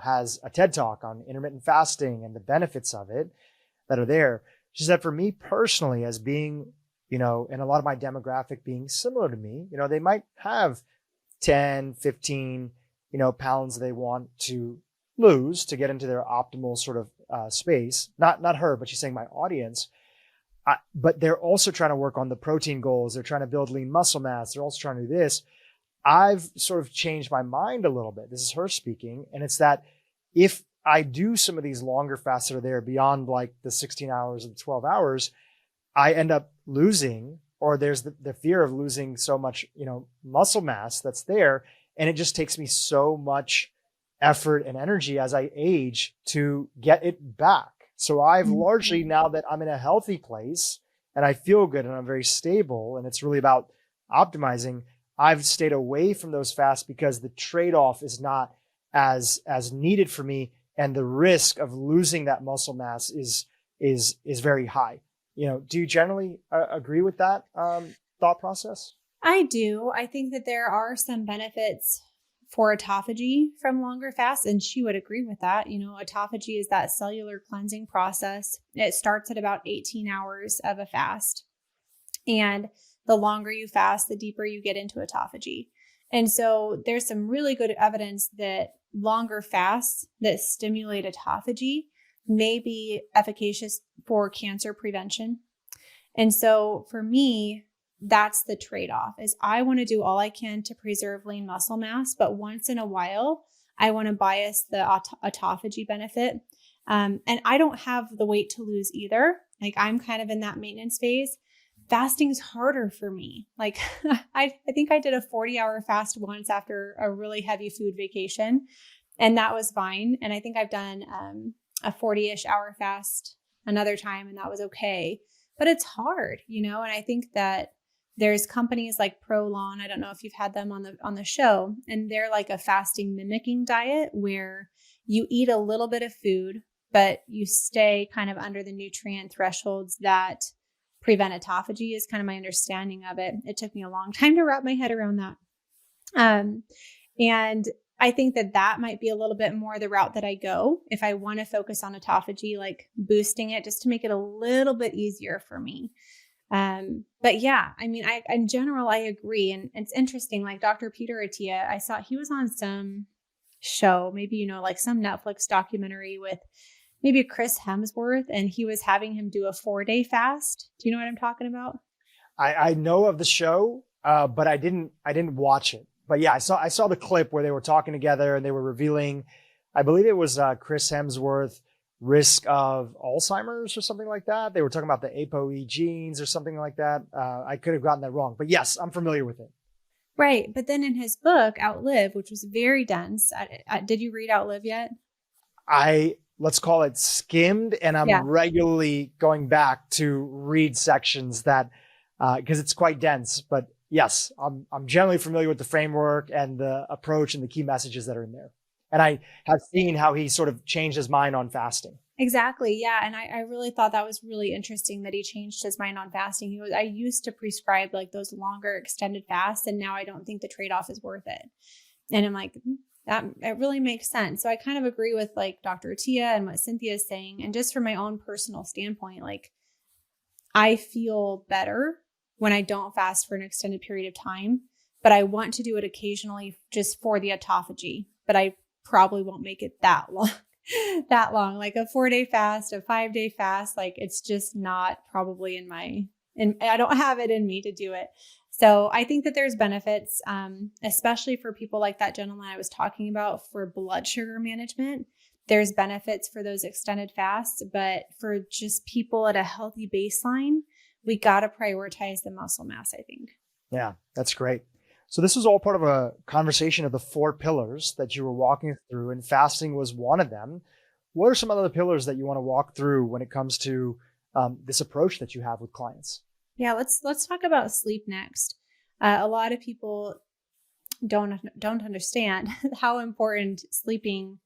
has a TED talk on intermittent fasting and the benefits of it that are there. She said, for me personally, as being, and a lot of my demographic being similar to me, they might have 10, 15, pounds they want to lose to get into their optimal sort of space. Not her, but she's saying my audience. But they're also trying to work on the protein goals. They're trying to build lean muscle mass. They're also trying to do this. I've sort of changed my mind a little bit. This is her speaking. And it's that if I do some of these longer fasts that are there beyond like the 16 hours and 12 hours, I end up losing, or there's the fear of losing so much, muscle mass that's there. And it just takes me so much effort and energy as I age to get it back. So I've largely, now that I'm in a healthy place and I feel good and I'm very stable and it's really about optimizing, I've stayed away from those fasts because the trade-off is not as needed for me. And the risk of losing that muscle mass is very high. Do you generally agree with that thought process? I do. I think that there are some benefits for autophagy from longer fasts, and she would agree with that. Autophagy is that cellular cleansing process. It starts at about 18 hours of a fast. And the longer you fast, the deeper you get into autophagy. And so there's some really good evidence that longer fasts that stimulate autophagy may be efficacious for cancer prevention. And so for me, that's the trade-off is I want to do all I can to preserve lean muscle mass, but once in a while, I want to bias the autophagy benefit. And I don't have the weight to lose either. Like I'm kind of in that maintenance phase. Fasting's harder for me. Like I think I did a 40-hour fast once after a really heavy food vacation, and that was fine. And I think I've done a 40-ish hour fast another time, and that was okay. But it's hard, and I think that there's companies like Prolon. I don't know if you've had them on the show, and they're like a fasting mimicking diet where you eat a little bit of food, but you stay kind of under the nutrient thresholds that prevent autophagy is kind of my understanding of it. It took me a long time to wrap my head around that. And I think that might be a little bit more the route that I go if I want to focus on autophagy, like boosting it just to make it a little bit easier for me. But yeah, I mean, in general, I agree. And it's interesting, like Dr. Peter Attia, I saw he was on some show, maybe, like some Netflix documentary with maybe Chris Hemsworth, and he was having him do a 4-day fast. Do you know what I'm talking about? I know of the show, but I didn't watch it. But yeah, I saw the clip where they were talking together and they were revealing, I believe it was Chris Hemsworth, risk of Alzheimer's or something like that. They were talking about the ApoE genes or something like that. I could have gotten that wrong, but yes, I'm familiar with it. Right. But then in his book, Outlive, which was very dense. Did you read Outlive yet? let's call it skimmed, and I'm regularly going back to read sections that, because it's quite dense. But yes, I'm generally familiar with the framework and the approach and the key messages that are in there. And I have seen how he sort of changed his mind on fasting. Exactly. Yeah. And I really thought that was really interesting that he changed his mind on fasting. I used to prescribe like those longer extended fasts, and now I don't think the trade-off is worth it. And I'm like, that it really makes sense. So I kind of agree with like Dr. Tia and what Cynthia is saying. And just from my own personal standpoint, like I feel better when I don't fast for an extended period of time, but I want to do it occasionally just for the autophagy, but I probably won't make it that long. Like a 4-day fast, a 5-day fast, like it's just not probably and I don't have it in me to do it. So I think that there's benefits, especially for people like that gentleman I was talking about for blood sugar management. There's benefits for those extended fasts, but for just people at a healthy baseline, we got to prioritize the muscle mass, I think. Yeah, that's great. So this was all part of a conversation of the 4 pillars that you were walking through, and fasting was one of them. What are some other pillars that you want to walk through when it comes to this approach that you have with clients? Yeah, let's talk about sleep next. A lot of people don't understand how important sleeping,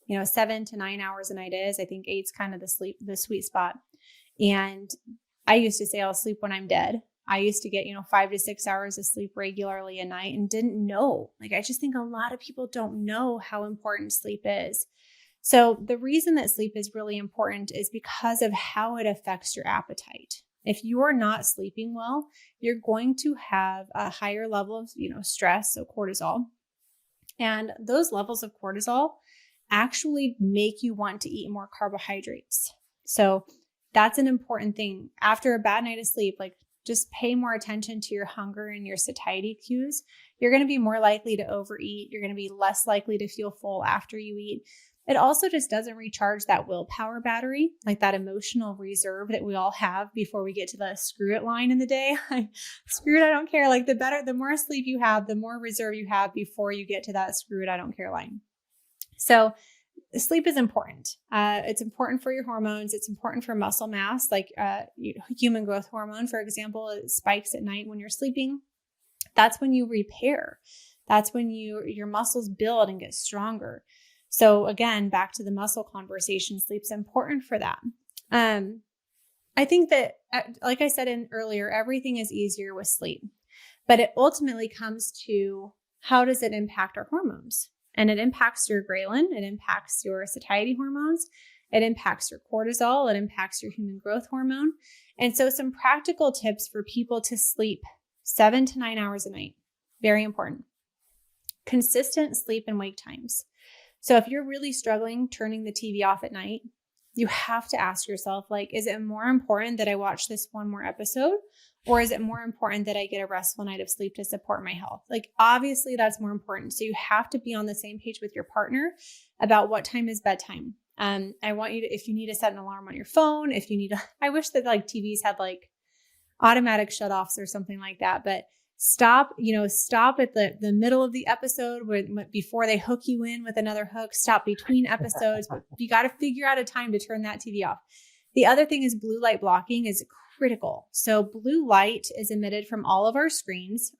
7 to 9 hours a night is. I think 8's kind of the sweet spot. And I used to say I'll sleep when I'm dead. I used to get, 5 to 6 hours of sleep regularly a night and didn't know. Like, I just think a lot of people don't know how important sleep is. So the reason that sleep is really important is because of how it affects your appetite. If you're not sleeping well, you're going to have a higher level of, stress, so cortisol. And those levels of cortisol actually make you want to eat more carbohydrates. So that's an important thing. After a bad night of sleep, like, just pay more attention to your hunger and your satiety cues. You're going to be more likely to overeat. You're going to be less likely to feel full after you eat. It also just doesn't recharge that willpower battery, like that emotional reserve that we all have before we get to the screw it line in the day. Screw it, I don't care. Like the more sleep you have, the more reserve you have before you get to that screw it, I don't care line. So sleep is important. It's important for your hormones. It's important for muscle mass, like human growth hormone, for example, it spikes at night when you're sleeping. That's when you repair. That's when your muscles build and get stronger. So again, back to the muscle conversation, sleep's important for that. I think that, like I said earlier, everything is easier with sleep, but it ultimately comes to how does it impact our hormones? And it impacts your ghrelin, it impacts your satiety hormones, it impacts your cortisol, it impacts your human growth hormone. And so some practical tips for people to sleep 7 to 9 hours a night. Very important. Consistent sleep and wake times. So if you're really struggling turning the TV off at night, you have to ask yourself, like, is it more important that I watch this one more episode? Or is it more important that I get a restful night of sleep to support my health? Like, obviously that's more important. So you have to be on the same page with your partner about what time is bedtime. I want you to, if you need to set an alarm on your phone, if you need to, I wish that like TVs had like automatic shutoffs or something like that, but stop at the middle of the episode before they hook you in with another hook, stop between episodes, but you got to figure out a time to turn that TV off. The other thing is blue light blocking is critical. So blue light is emitted from all of our screens,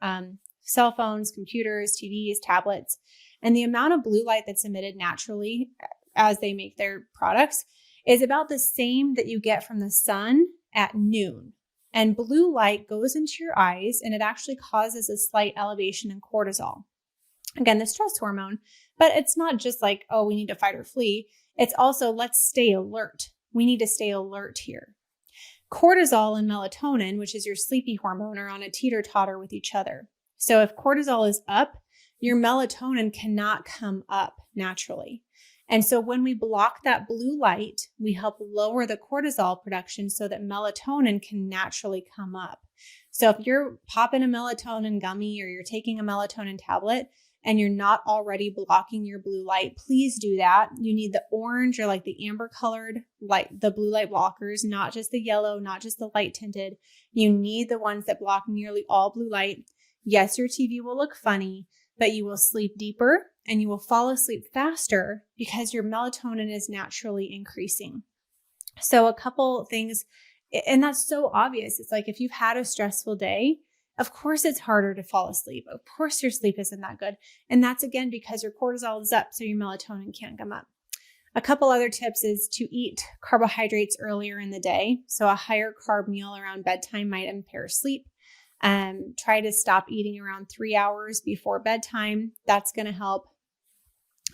cell phones, computers, TVs, tablets, and the amount of blue light that's emitted naturally as they make their products is about the same that you get from the sun at noon. And blue light goes into your eyes and it actually causes a slight elevation in cortisol. Again, the stress hormone, but it's not just like, oh, we need to fight or flee. It's also, let's stay alert. We need to stay alert here. Cortisol and melatonin, which is your sleepy hormone, are on a teeter-totter with each other. So if cortisol is up, your melatonin cannot come up naturally. And so when we block that blue light, we help lower the cortisol production so that melatonin can naturally come up. So if you're popping a melatonin gummy or you're taking a melatonin tablet and you're not already blocking your blue light, please do that. You need the orange or like the amber colored light, the blue light blockers, not just the yellow, not just the light tinted. You need the ones that block nearly all blue light. Yes, your TV will look funny, but you will sleep deeper and you will fall asleep faster because your melatonin is naturally increasing. So a couple things, and that's so obvious. It's like if you've had a stressful day, of course it's harder to fall asleep. Of course your sleep isn't that good. And that's again because your cortisol is up, so your melatonin can't come up. A couple other tips is to eat carbohydrates earlier in the day. So a higher carb meal around bedtime might impair sleep. Try to stop eating around 3 hours before bedtime. That's going to help.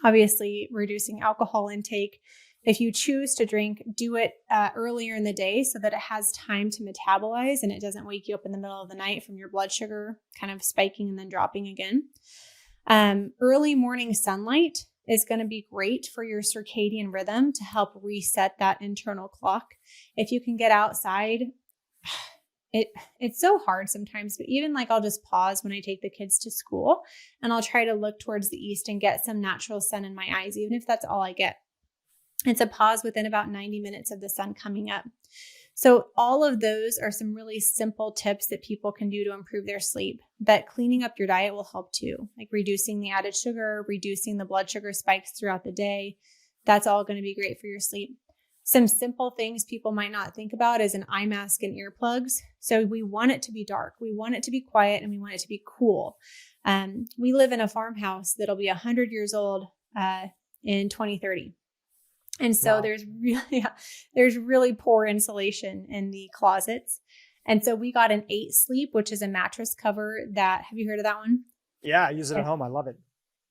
Obviously, reducing alcohol intake. If you choose to drink, do it earlier in the day so that it has time to metabolize and it doesn't wake you up in the middle of the night from your blood sugar kind of spiking and then dropping again. Early morning sunlight is going to be great for your circadian rhythm to help reset that internal clock. If you can get outside, it's so hard sometimes, but even like I'll just pause when I take the kids to school and I'll try to look towards the east and get some natural sun in my eyes, even if that's all I get. It's a pause within about 90 minutes of the sun coming up. So all of those are some really simple tips that people can do to improve their sleep, but cleaning up your diet will help too, like reducing the added sugar, reducing the blood sugar spikes throughout the day. That's all going to be great for your sleep. Some simple things people might not think about is an eye mask and earplugs. So we want it to be dark. We want it to be quiet and we want it to be cool. We live in a farmhouse that'll be 100 years old in 2030. And so Wow. there's really poor insulation in the closets. And so we got an 8 Sleep, which is a mattress cover that, have you heard of that one? Yeah, I use it at home. I love it.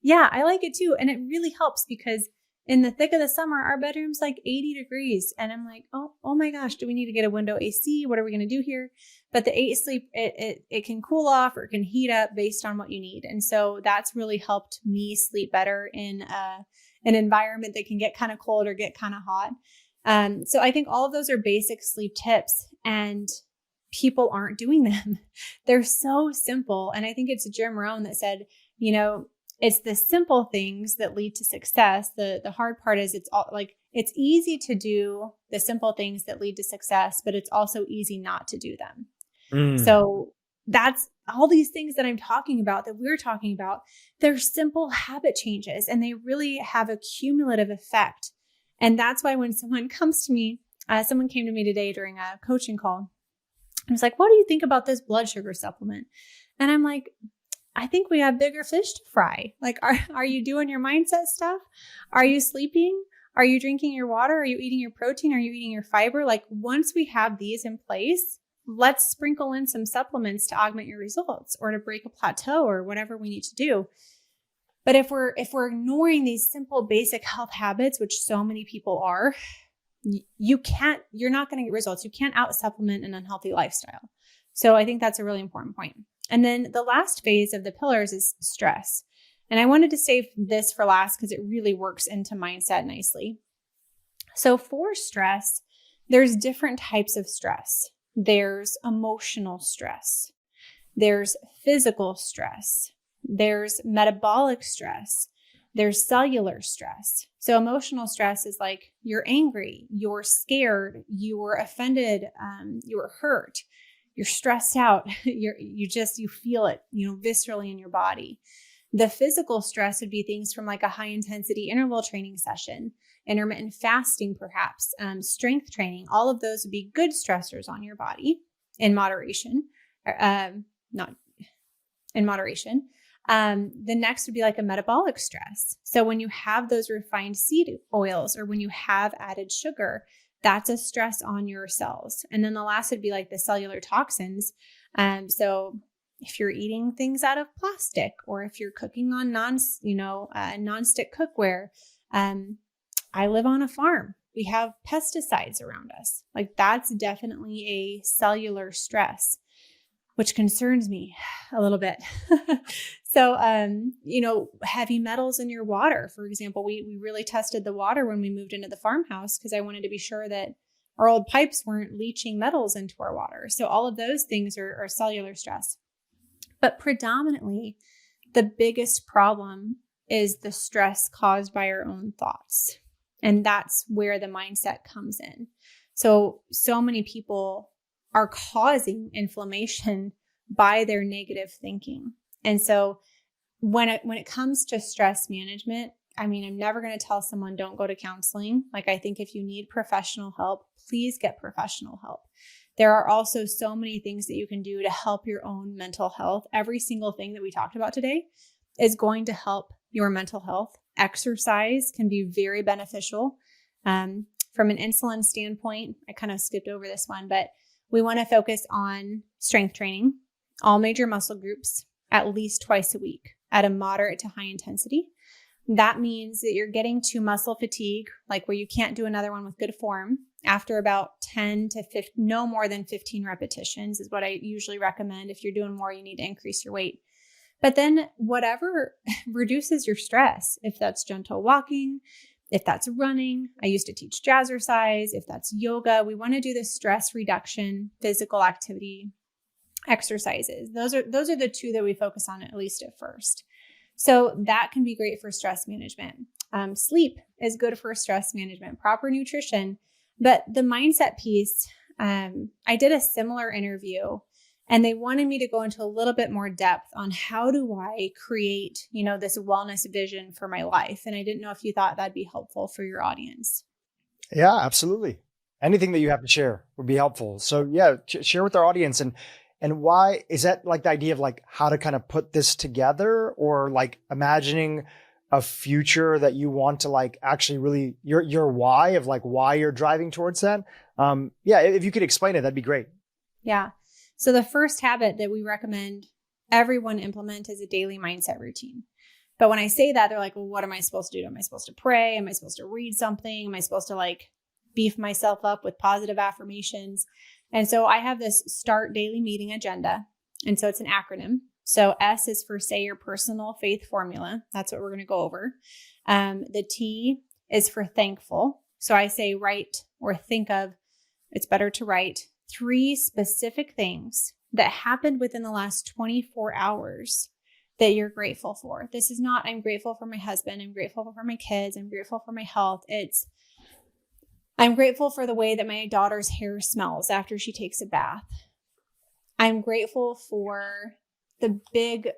Yeah, I like it too. And it really helps because in the thick of the summer, our bedroom's like 80 degrees. And I'm like, oh my gosh, do we need to get a window AC? What are we going to do here? But the 8 Sleep, it can cool off or it can heat up based on what you need. And so that's really helped me sleep better in an environment that can get kind of cold or get kind of hot. So I think all of those are basic sleep tips and people aren't doing them. They're so simple. And I think it's Jim Rohn that said, it's the simple things that lead to success. The hard part is it's easy to do the simple things that lead to success, but it's also easy not to do them. So that's all these things that I'm talking about, that we're talking about. They're simple habit changes and they really have a cumulative effect. And that's why when someone comes to me, someone came to me today during a coaching call. I was like, what do you think about this blood sugar supplement? And I'm like, I think we have bigger fish to fry. Like, are you doing your mindset stuff? Are you sleeping? Are you drinking your water? Are you eating your protein? Are you eating your fiber? Like, once we have these in place, let's sprinkle in some supplements to augment your results or to break a plateau or whatever we need to do. But if we're ignoring these simple basic health habits, which so many people are, you're not going to get results. You can't out supplement an unhealthy lifestyle. So I think that's a really important point. And then the last phase of the pillars is stress. And I wanted to save this for last because it really works into mindset nicely. So for stress, there's different types of stress. There's emotional stress. There's physical stress. There's metabolic stress. There's cellular stress. So emotional stress is like you're angry, you're scared, you're offended, you're hurt, you're stressed out, you feel it, viscerally in your body. The physical stress would be things from like a high intensity interval training session, intermittent fasting, perhaps, strength training. All of those would be good stressors on your body in moderation, not in moderation. The next would be like a metabolic stress. So when you have those refined seed oils or when you have added sugar, that's a stress on your cells. And then the last would be like the cellular toxins. So if you're eating things out of plastic or if you're cooking on nonstick cookware, I live on a farm. We have pesticides around us. Like that's definitely a cellular stress, which concerns me a little bit. So, heavy metals in your water, for example, we really tested the water when we moved into the farmhouse because I wanted to be sure that our old pipes weren't leaching metals into our water. So all of those things are cellular stress. But predominantly, the biggest problem is the stress caused by our own thoughts. And that's where the mindset comes in. So many people are causing inflammation by their negative thinking. And so when it comes to stress management, I mean, I'm never going to tell someone don't go to counseling. Like, I think if you need professional help, please get professional help. There are also so many things that you can do to help your own mental health. Every single thing that we talked about today is going to help your mental health. Exercise can be very beneficial. From an insulin standpoint, I kind of skipped over this one, but we want to focus on strength training, all major muscle groups, at least twice a week at a moderate to high intensity. That means that you're getting to muscle fatigue, like where you can't do another one with good form after about 10 to 15, no more than 15 repetitions is what I usually recommend. If you're doing more, you need to increase your weight. But then whatever reduces your stress, if that's gentle walking, if that's running, I used to teach jazzercise, if that's yoga, we want to do the stress reduction, physical activity exercises. Those are the two that we focus on, at least at first. So that can be great for stress management. Sleep is good for stress management, proper nutrition. But the mindset piece, I did a similar interview and they wanted me to go into a little bit more depth on how do I create, this wellness vision for my life. And I didn't know if you thought that'd be helpful for your audience. Yeah, absolutely. Anything that you have to share would be helpful. So yeah, share with our audience. And why is that, like the idea of like how to kind of put this together, or like imagining a future that you want to like actually really your why of like why you're driving towards that? Yeah, if you could explain it, that'd be great. Yeah. So the first habit that we recommend everyone implement is a daily mindset routine. But when I say that, they're like, well, what am I supposed to do? Am I supposed to pray? Am I supposed to read something? Am I supposed to like beef myself up with positive affirmations? And so I have this start daily meeting agenda. And so it's an acronym. So S is for say your personal faith formula. That's what we're going to go over. The T is for thankful. So I say write or think of, it's better to write 3 specific things that happened within the last 24 hours that you're grateful for. This is not, I'm grateful for my husband. I'm grateful for my kids. I'm grateful for my health. It's, I'm grateful for the way that my daughter's hair smells after she takes a bath. I'm grateful for the big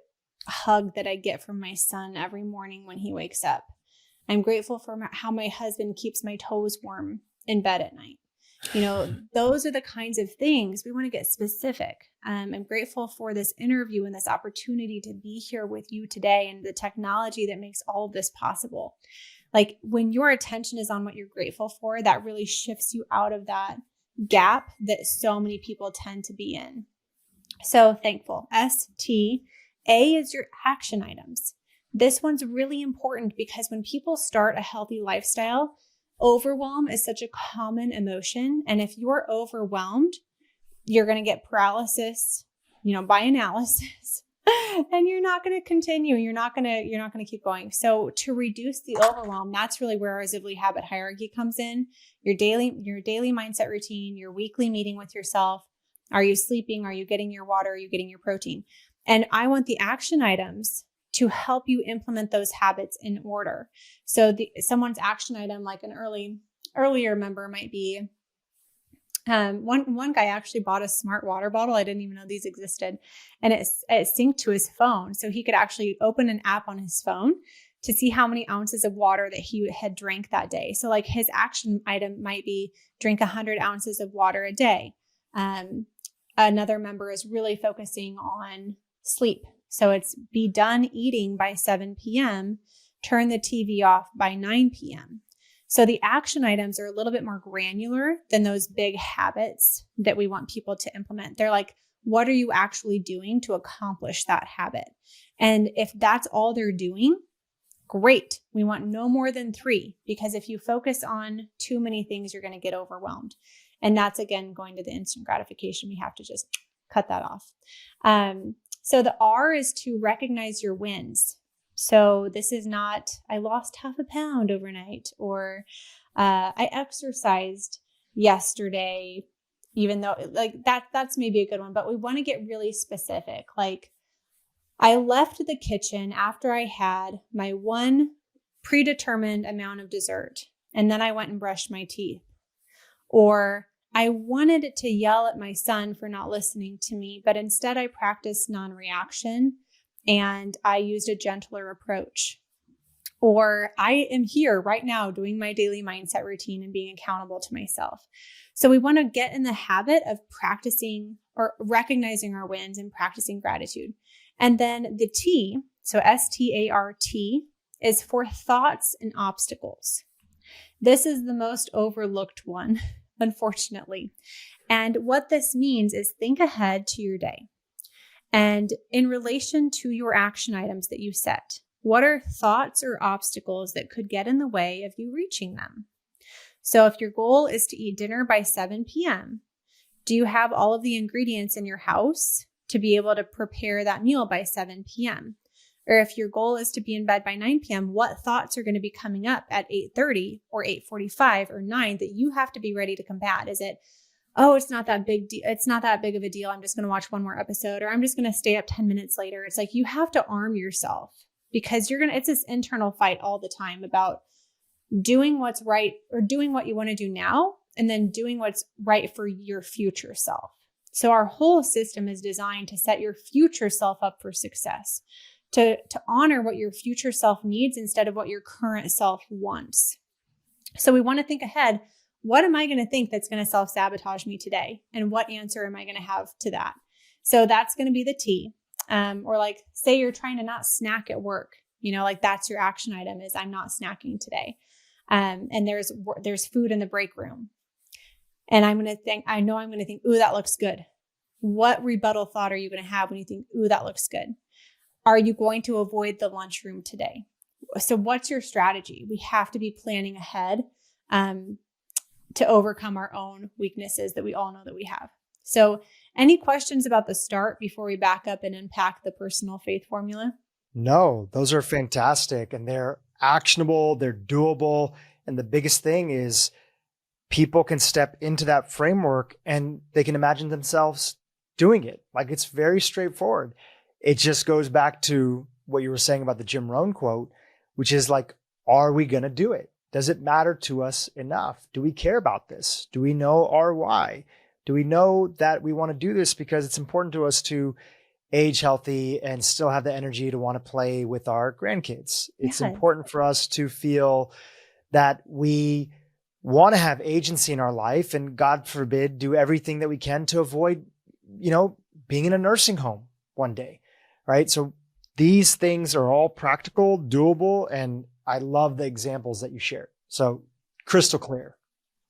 hug that I get from my son every morning when he wakes up. I'm grateful for how my husband keeps my toes warm in bed at night. Those are the kinds of things we want to get specific. I'm grateful for this interview and this opportunity to be here with you today and the technology that makes all of this possible. Like when your attention is on what you're grateful for, that really shifts you out of that gap that so many people tend to be in. So thankful, S-T. A is your action items. This one's really important because when people start a healthy lifestyle, overwhelm is such a common emotion. And if you're overwhelmed, you're going to get paralysis, by analysis, and you're not going to continue. You're not going to keep going. So to reduce the overwhelm, that's really where our Zivley habit hierarchy comes in. Your daily mindset routine, your weekly meeting with yourself. Are you sleeping? Are you getting your water? Are you getting your protein? And I want the action items to help you implement those habits in order. So someone's action item, like an earlier member might be, one guy actually bought a smart water bottle. I didn't even know these existed. And it synced to his phone. So he could actually open an app on his phone to see how many ounces of water that he had drank that day. So like his action item might be drink 100 ounces of water a day. Another member is really focusing on sleep. So it's be done eating by 7 p.m., turn the TV off by 9 p.m. So the action items are a little bit more granular than those big habits that we want people to implement. They're like, what are you actually doing to accomplish that habit? And if that's all they're doing, great. We want no more than 3, because if you focus on too many things, you're going to get overwhelmed. And that's, again, going to the instant gratification. We have to just cut that off. So the R is to recognize your wins. So this is not, I lost half a pound overnight, or I exercised yesterday, even though like that's maybe a good one, but we want to get really specific. Like I left the kitchen after I had my one predetermined amount of dessert, and then I went and brushed my teeth. Or I wanted to yell at my son for not listening to me, but instead I practiced non-reaction and I used a gentler approach. Or I am here right now doing my daily mindset routine and being accountable to myself. So we want to get in the habit of practicing or recognizing our wins and practicing gratitude. And then the T, so START, is for thoughts and obstacles. This is the most overlooked one, unfortunately. And what this means is think ahead to your day. And in relation to your action items that you set, what are thoughts or obstacles that could get in the way of you reaching them? So if your goal is to eat dinner by 7 p.m., do you have all of the ingredients in your house to be able to prepare that meal by 7 p.m.? Or if your goal is to be in bed by 9 p.m., what thoughts are going to be coming up at 8:30 or 8:45 or 9 that you have to be ready to combat? Is it, oh, it's not that big of a deal. I'm just going to watch one more episode, or I'm just going to stay up 10 minutes later. It's like you have to arm yourself because it's this internal fight all the time about doing what's right or doing what you want to do now and then doing what's right for your future self. So our whole system is designed to set your future self up for success, to honor what your future self needs instead of what your current self wants. So we want to think ahead. What am I going to think that's going to self-sabotage me today? And what answer am I going to have to that? So that's going to be the T. Or like, say you're trying to not snack at work, like that's your action item is I'm not snacking today. And there's food in the break room. And I'm going to think, ooh, that looks good. What rebuttal thought are you going to have when you think, ooh, that looks good? Are you going to avoid the lunchroom today? So what's your strategy? We have to be planning ahead to overcome our own weaknesses that we all know that we have. So any questions about the start before we back up and unpack the personal faith formula? No, those are fantastic and they're actionable, they're doable. And the biggest thing is people can step into that framework and they can imagine themselves doing it. Like it's very straightforward. It just goes back to what you were saying about the Jim Rohn quote, which is like, are we going to do it? Does it matter to us enough? Do we care about this? Do we know our why? Do we know that we want to do this because it's important to us to age healthy and still have the energy to want to play with our grandkids? It's important for us to feel that we want to have agency in our life and, God forbid, do everything that we can to avoid, being in a nursing home one day, right? So these things are all practical, doable, and I love the examples that you shared. So crystal clear.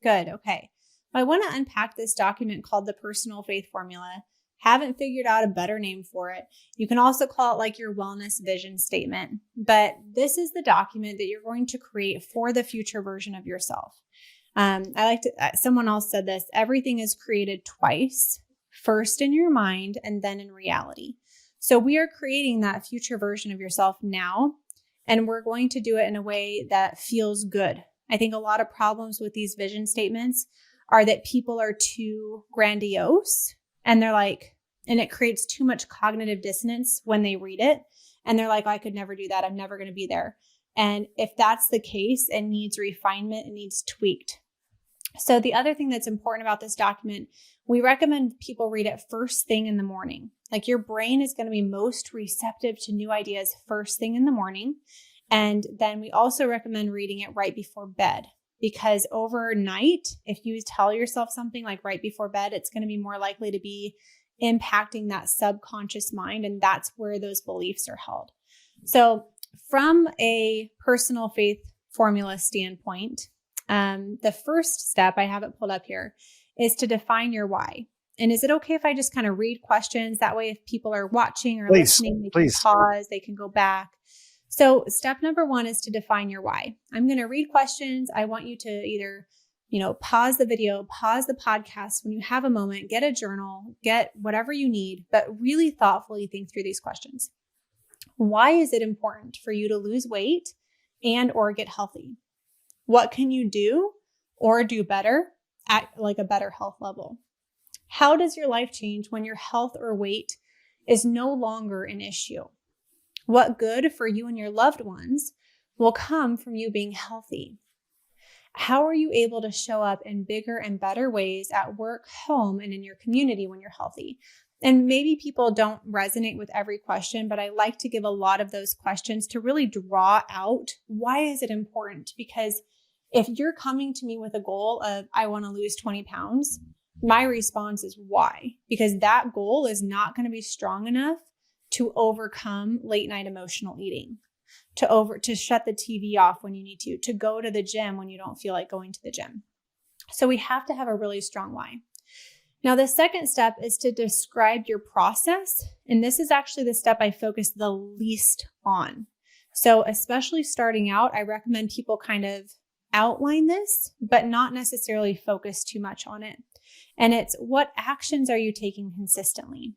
Good. Okay. I want to unpack this document called the Personal Faith Formula. Haven't figured out a better name for it. You can also call it like your wellness vision statement, but this is the document that you're going to create for the future version of yourself. Someone else said this, everything is created twice, first in your mind and then in reality. So we are creating that future version of yourself now, and we're going to do it in a way that feels good. I think a lot of problems with these vision statements are that people are too grandiose and it creates too much cognitive dissonance when they read it. And they're like, I could never do that. I'm never going to be there. And if that's the case, it needs refinement. It needs tweaked. So the other thing that's important about this document, we recommend people read it first thing in the morning. Like your brain is going to be most receptive to new ideas first thing in the morning. And then we also recommend reading it right before bed, because overnight, if you tell yourself something like right before bed, it's going to be more likely to be impacting that subconscious mind. And that's where those beliefs are held. So from a personal faith formula standpoint, the first step, I have it pulled up here, is to define your why. And is it okay if I just kind of read questions? That way, if people are watching or listening, they can pause, they can go back. So step number 1 is to define your why. I'm going to read questions. I want you to either, pause the video, pause the podcast when you have a moment, get a journal, get whatever you need, but really thoughtfully think through these questions. Why is it important for you to lose weight and or get healthy? What can you do or do better at like a better health level? How does your life change when your health or weight is no longer an issue? What good for you and your loved ones will come from you being healthy? How are you able to show up in bigger and better ways at work, home, and in your community when you're healthy? And maybe people don't resonate with every question, but I like to give a lot of those questions to really draw out why is it important? Because if you're coming to me with a goal of, I want to lose 20 pounds, my response is why? Because that goal is not going to be strong enough to overcome late night emotional eating, to shut the TV off when you need to go to the gym when you don't feel like going to the gym. So we have to have a really strong why. Now, the second step is to describe your process. And this is actually the step I focus the least on. So especially starting out, I recommend people kind of outline this, but not necessarily focus too much on it. And it's, what actions are you taking consistently?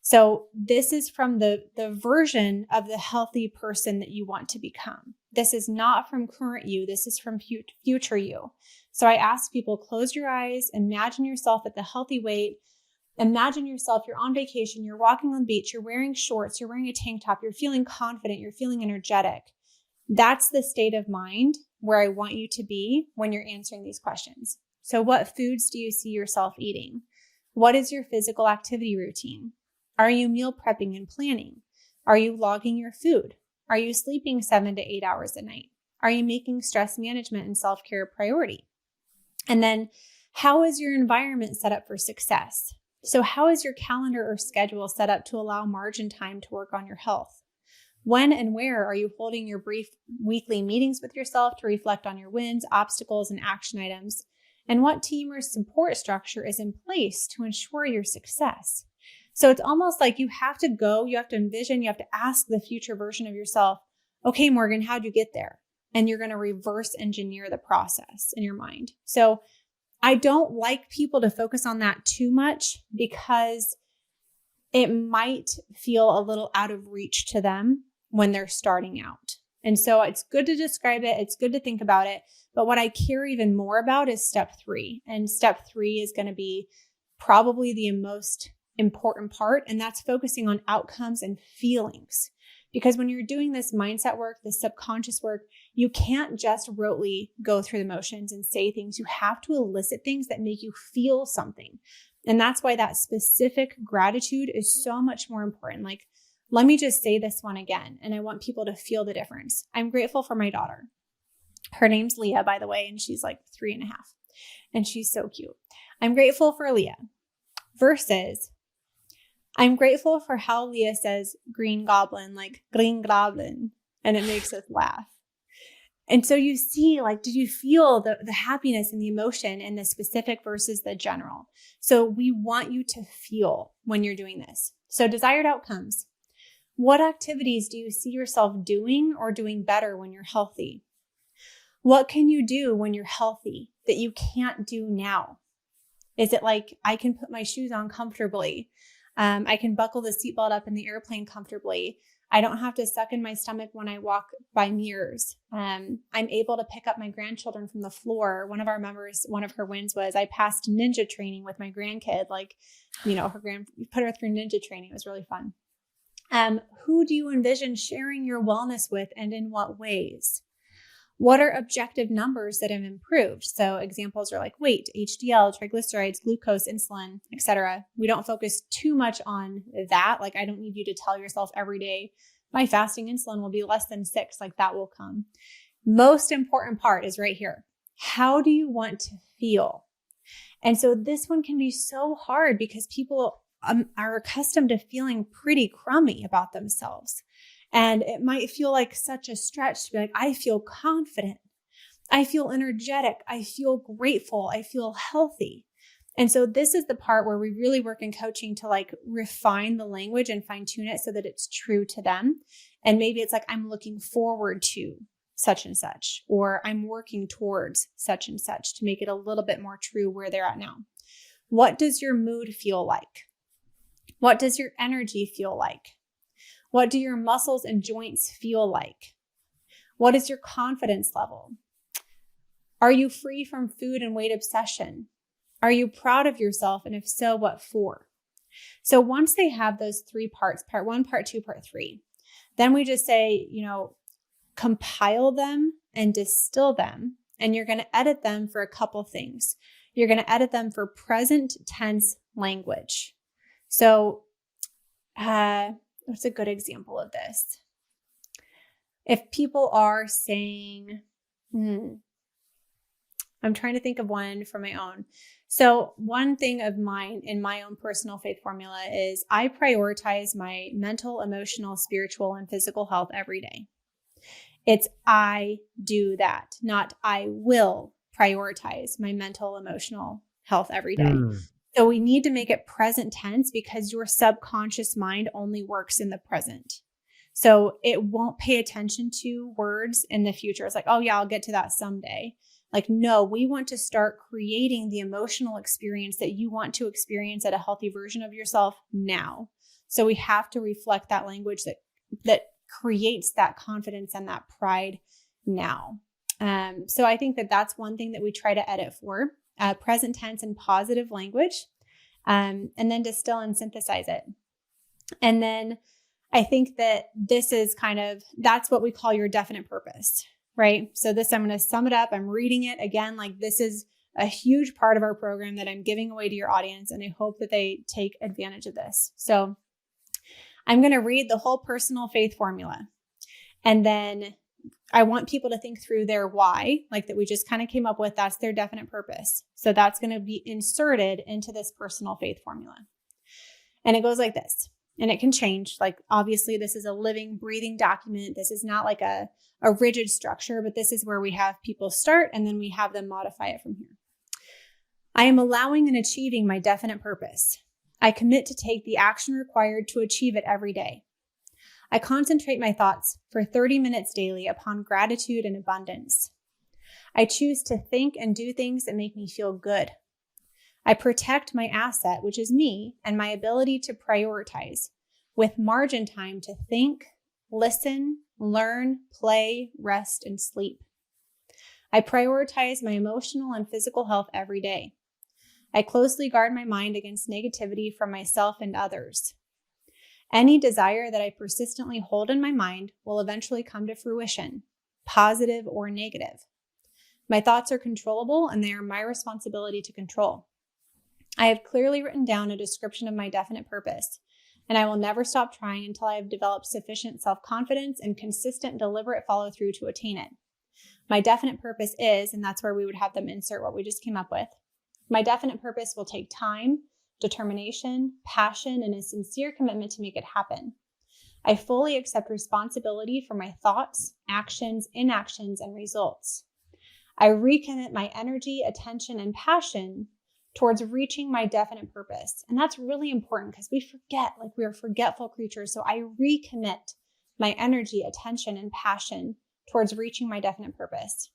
So this is from the version of the healthy person that you want to become. This is not from current you. This is from future you. So I ask people, close your eyes, imagine yourself at the healthy weight. Imagine yourself, you're on vacation, you're walking on the beach, you're wearing shorts, you're wearing a tank top, you're feeling confident, you're feeling energetic. That's the state of mind where I want you to be when you're answering these questions. So what foods do you see yourself eating? What is your physical activity routine? Are you meal prepping and planning? Are you logging your food? Are you sleeping 7 to 8 hours a night? Are you making stress management and self-care a priority? And then, how is your environment set up for success? So how is your calendar or schedule set up to allow margin time to work on your health? When and where are you holding your brief weekly meetings with yourself to reflect on your wins, obstacles, and action items? And what team or support structure is in place to ensure your success? So it's almost like you have to envision, you have to ask the future version of yourself, okay, Morgan, how'd you get there? And you're going to reverse engineer the process in your mind. So I don't like people to focus on that too much because it might feel a little out of reach to them when they're starting out. And so it's good to describe it. It's good to think about it. But what I care even more about is step 3. And step 3 is going to be probably the most important part. And that's focusing on outcomes and feelings. Because when you're doing this mindset work, this subconscious work, you can't just rotely go through the motions and say things. You have to elicit things that make you feel something. And that's why that specific gratitude is so much more important. Like, let me just say this one again. And I want people to feel the difference. I'm grateful for my daughter. Her name's Leah, by the way, and she's like 3.5. And she's so cute. I'm grateful for Leah versus I'm grateful for how Leah says green goblin, like green goblin, and it makes us laugh. And so you see, like, did you feel the happiness and the emotion in the specific versus the general? So we want you to feel when you're doing this. So desired outcomes. What activities do you see yourself doing or doing better when you're healthy? What can you do when you're healthy that you can't do now? Is it like, I can put my shoes on comfortably? I can buckle the seatbelt up in the airplane comfortably. I don't have to suck in my stomach when I walk by mirrors. I'm able to pick up my grandchildren from the floor. One of our members, one of her wins was I passed ninja training with my grandkid. Like, put her through ninja training. It was really fun. Who do you envision sharing your wellness with and in what ways? What are objective numbers that have improved? So examples are like weight, HDL, triglycerides, glucose, insulin, etc. We don't focus too much on that. Like, I don't need you to tell yourself every day, my fasting insulin will be less than 6. Like, that will come. Most important part is right here. How do you want to feel? And so this one can be so hard because people are accustomed to feeling pretty crummy about themselves. And it might feel like such a stretch to be like, I feel confident. I feel energetic. I feel grateful. I feel healthy. And so this is the part where we really work in coaching to like refine the language and fine tune it so that it's true to them. And maybe it's like, I'm looking forward to such and such, or I'm working towards such and such to make it a little bit more true where they're at now. What does your mood feel like? What does your energy feel like? What do your muscles and joints feel like? What is your confidence level? Are you free from food and weight obsession? Are you proud of yourself? And if so, what for? So once they have those 3 parts, part 1, part 2, part 3, then we just say, compile them and distill them and you're going to edit them for a couple things. You're going to edit them for present tense language. So, what's a good example of this? If people are saying, I'm trying to think of one from my own. So one thing of mine in my own personal faith formula is I prioritize my mental, emotional, spiritual, and physical health every day. It's I do that, not I will prioritize my mental, emotional health every day. So we need to make it present tense because your subconscious mind only works in the present. So it won't pay attention to words in the future. It's like, oh yeah, I'll get to that someday. Like, no, we want to start creating the emotional experience that you want to experience at a healthy version of yourself now. So we have to reflect that language that creates that confidence and that pride now. So I think that that's one thing that we try to edit for, present tense and positive language, and then distill and synthesize it. And then I think that this is that's what we call your definite purpose, right? So this, I'm going to sum it up. I'm reading it again. Like, this is a huge part of our program that I'm giving away to your audience, and I hope that they take advantage of this. So I'm going to read the whole personal faith formula, and then I want people to think through their why, like that we just kind of came up with. That's their definite purpose. So that's going to be inserted into this personal faith formula. And it goes like this. And it can change. Like, obviously, this is a living, breathing document. This is not like a rigid structure, but this is where we have people start and then we have them modify it from here. I am allowing and achieving my definite purpose. I commit to take the action required to achieve it every day. I concentrate my thoughts for 30 minutes daily upon gratitude and abundance. I choose to think and do things that make me feel good. I protect my asset, which is me, and my ability to prioritize with margin time to think, listen, learn, play, rest, and sleep. I prioritize my emotional and physical health every day. I closely guard my mind against negativity from myself and others. Any desire that I persistently hold in my mind will eventually come to fruition, positive or negative. My thoughts are controllable, and they are my responsibility to control. I have clearly written down a description of my definite purpose, and I will never stop trying until I have developed sufficient self-confidence and consistent, deliberate follow-through to attain it. My definite purpose is, and that's where we would have them insert what we just came up with. My definite purpose will take time, determination, passion, and a sincere commitment to make it happen. I fully accept responsibility for my thoughts, actions, inactions, and results. I recommit my energy, attention, and passion towards reaching my definite purpose. And that's really important because we forget, like, we are forgetful creatures. So I recommit my energy, attention, and passion towards reaching my definite purpose.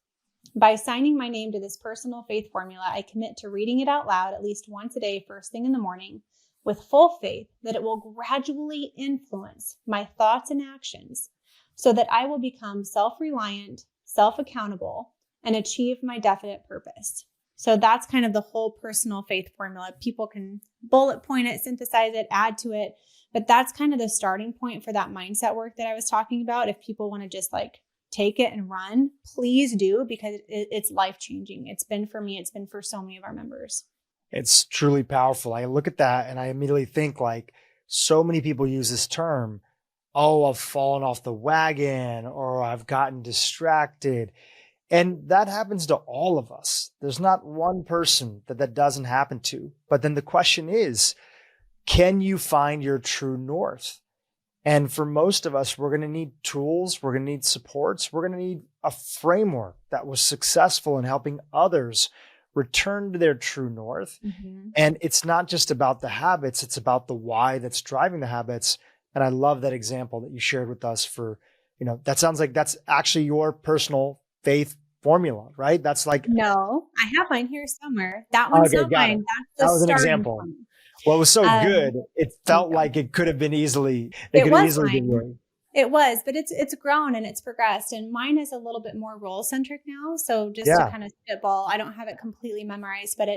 By signing my name to this personal faith formula, I commit to reading it out loud at least once a day, first thing in the morning, with full faith that it will gradually influence my thoughts and actions so that I will become self-reliant, self-accountable, and achieve my definite purpose. So that's kind of the whole personal faith formula. People can bullet point it, synthesize it, add to it, but that's kind of the starting point for that mindset work that I was talking about. If people want to just like take it and run, please do, because it's life-changing. It's been for me. It's been for so many of our members. It's truly powerful. I look at that and I immediately think, like, so many people use this term, oh, I've fallen off the wagon, or I've gotten distracted. And that happens to all of us. There's not one person that doesn't happen to. But then the question is, can you find your true north? And for most of us, we're going to need tools. We're going to need supports. We're going to need a framework that was successful in helping others return to their true north. Mm-hmm. And it's not just about the habits. It's about the why that's driving the habits. And I love that example that you shared with us for, that sounds like that's actually your personal faith formula, right? That's like, no, I have mine here somewhere. That one's not mine. That's the was an example. Point. Well, it was so good. It felt like it could have been easily. It could have easily been yours. It was, but it's grown and it's progressed. And mine is a little bit more role centric now. So just to kind of spitball, I don't have it completely memorized, but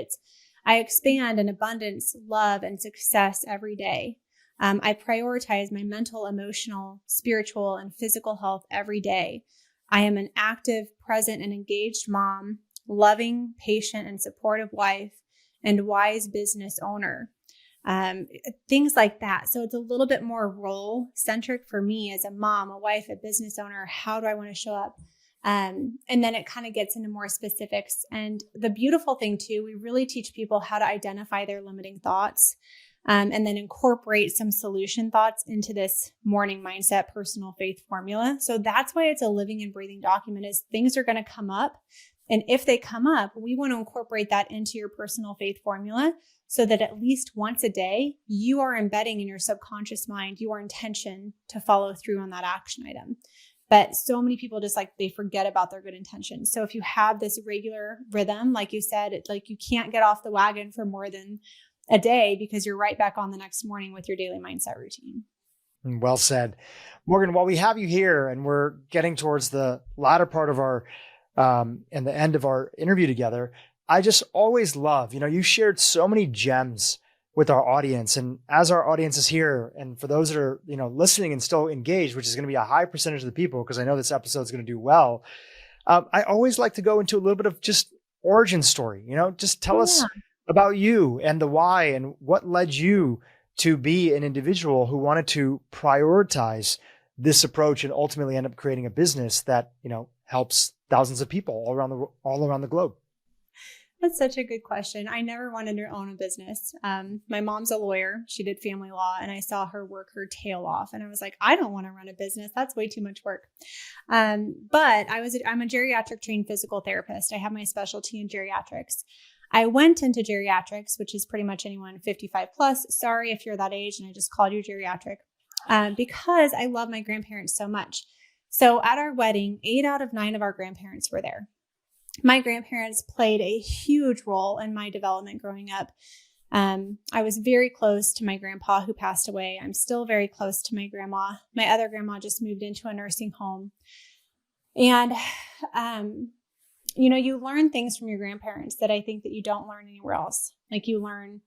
I expand in abundance, love, and success every day. I prioritize my mental, emotional, spiritual, and physical health every day. I am an active, present, and engaged mom, loving, patient, and supportive wife, and wise business owner. Things like that. So it's a little bit more role centric for me as a mom, a wife, a business owner. How do I want to show up? And then it kind of gets into more specifics. And the beautiful thing too, we really teach people how to identify their limiting thoughts, and then incorporate some solution thoughts into this morning mindset personal faith formula. So that's why it's a living and breathing document, is things are going to come up. And if they come up, we want to incorporate that into your personal faith formula so that at least once a day, you are embedding in your subconscious mind your intention to follow through on that action item. But so many people just they forget about their good intentions. So if you have this regular rhythm, like you said, you can't get off the wagon for more than a day because you're right back on the next morning with your daily mindset routine. Well said. Morgan, while we have you here and we're getting towards the latter part of our and the end of our interview together, I just always love, you shared so many gems with our audience. And as our audience is here, and for those that are, listening and still engaged, which is going to be a high percentage of the people, because I know this episode is going to do well. I always like to go into a little bit of just origin story, just tell us about you and the why and what led you to be an individual who wanted to prioritize this approach and ultimately end up creating a business that, helps thousands of people all around the globe. That's such a good question. I never wanted to own a business. My mom's a lawyer. She did family law, and I saw her work her tail off. And I was like, I don't want to run a business. That's way too much work. But I'm a geriatric trained physical therapist. I have my specialty in geriatrics. I went into geriatrics, which is pretty much anyone 55 plus. Sorry if you're that age and I just called you geriatric, because I love my grandparents so much. So at our wedding, 8 out of 9 of our grandparents were there. My grandparents played a huge role in my development growing up. I was very close to my grandpa who passed away. I'm still very close to my grandma. My other grandma just moved into a nursing home. And, you learn things from your grandparents that I think that you don't learn anywhere else. Like you learn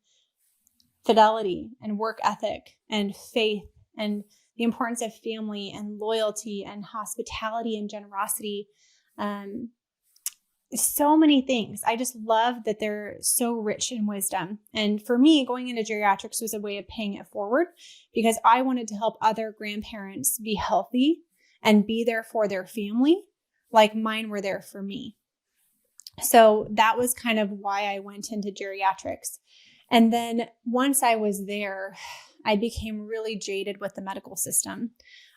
fidelity and work ethic and faith and the importance of family and loyalty and hospitality and generosity. So many things. I just love that they're so rich in wisdom. And for me, going into geriatrics was a way of paying it forward because I wanted to help other grandparents be healthy and be there for their family like mine were there for me. So that was kind of why I went into geriatrics. And then once I was there, I became really jaded with the medical system.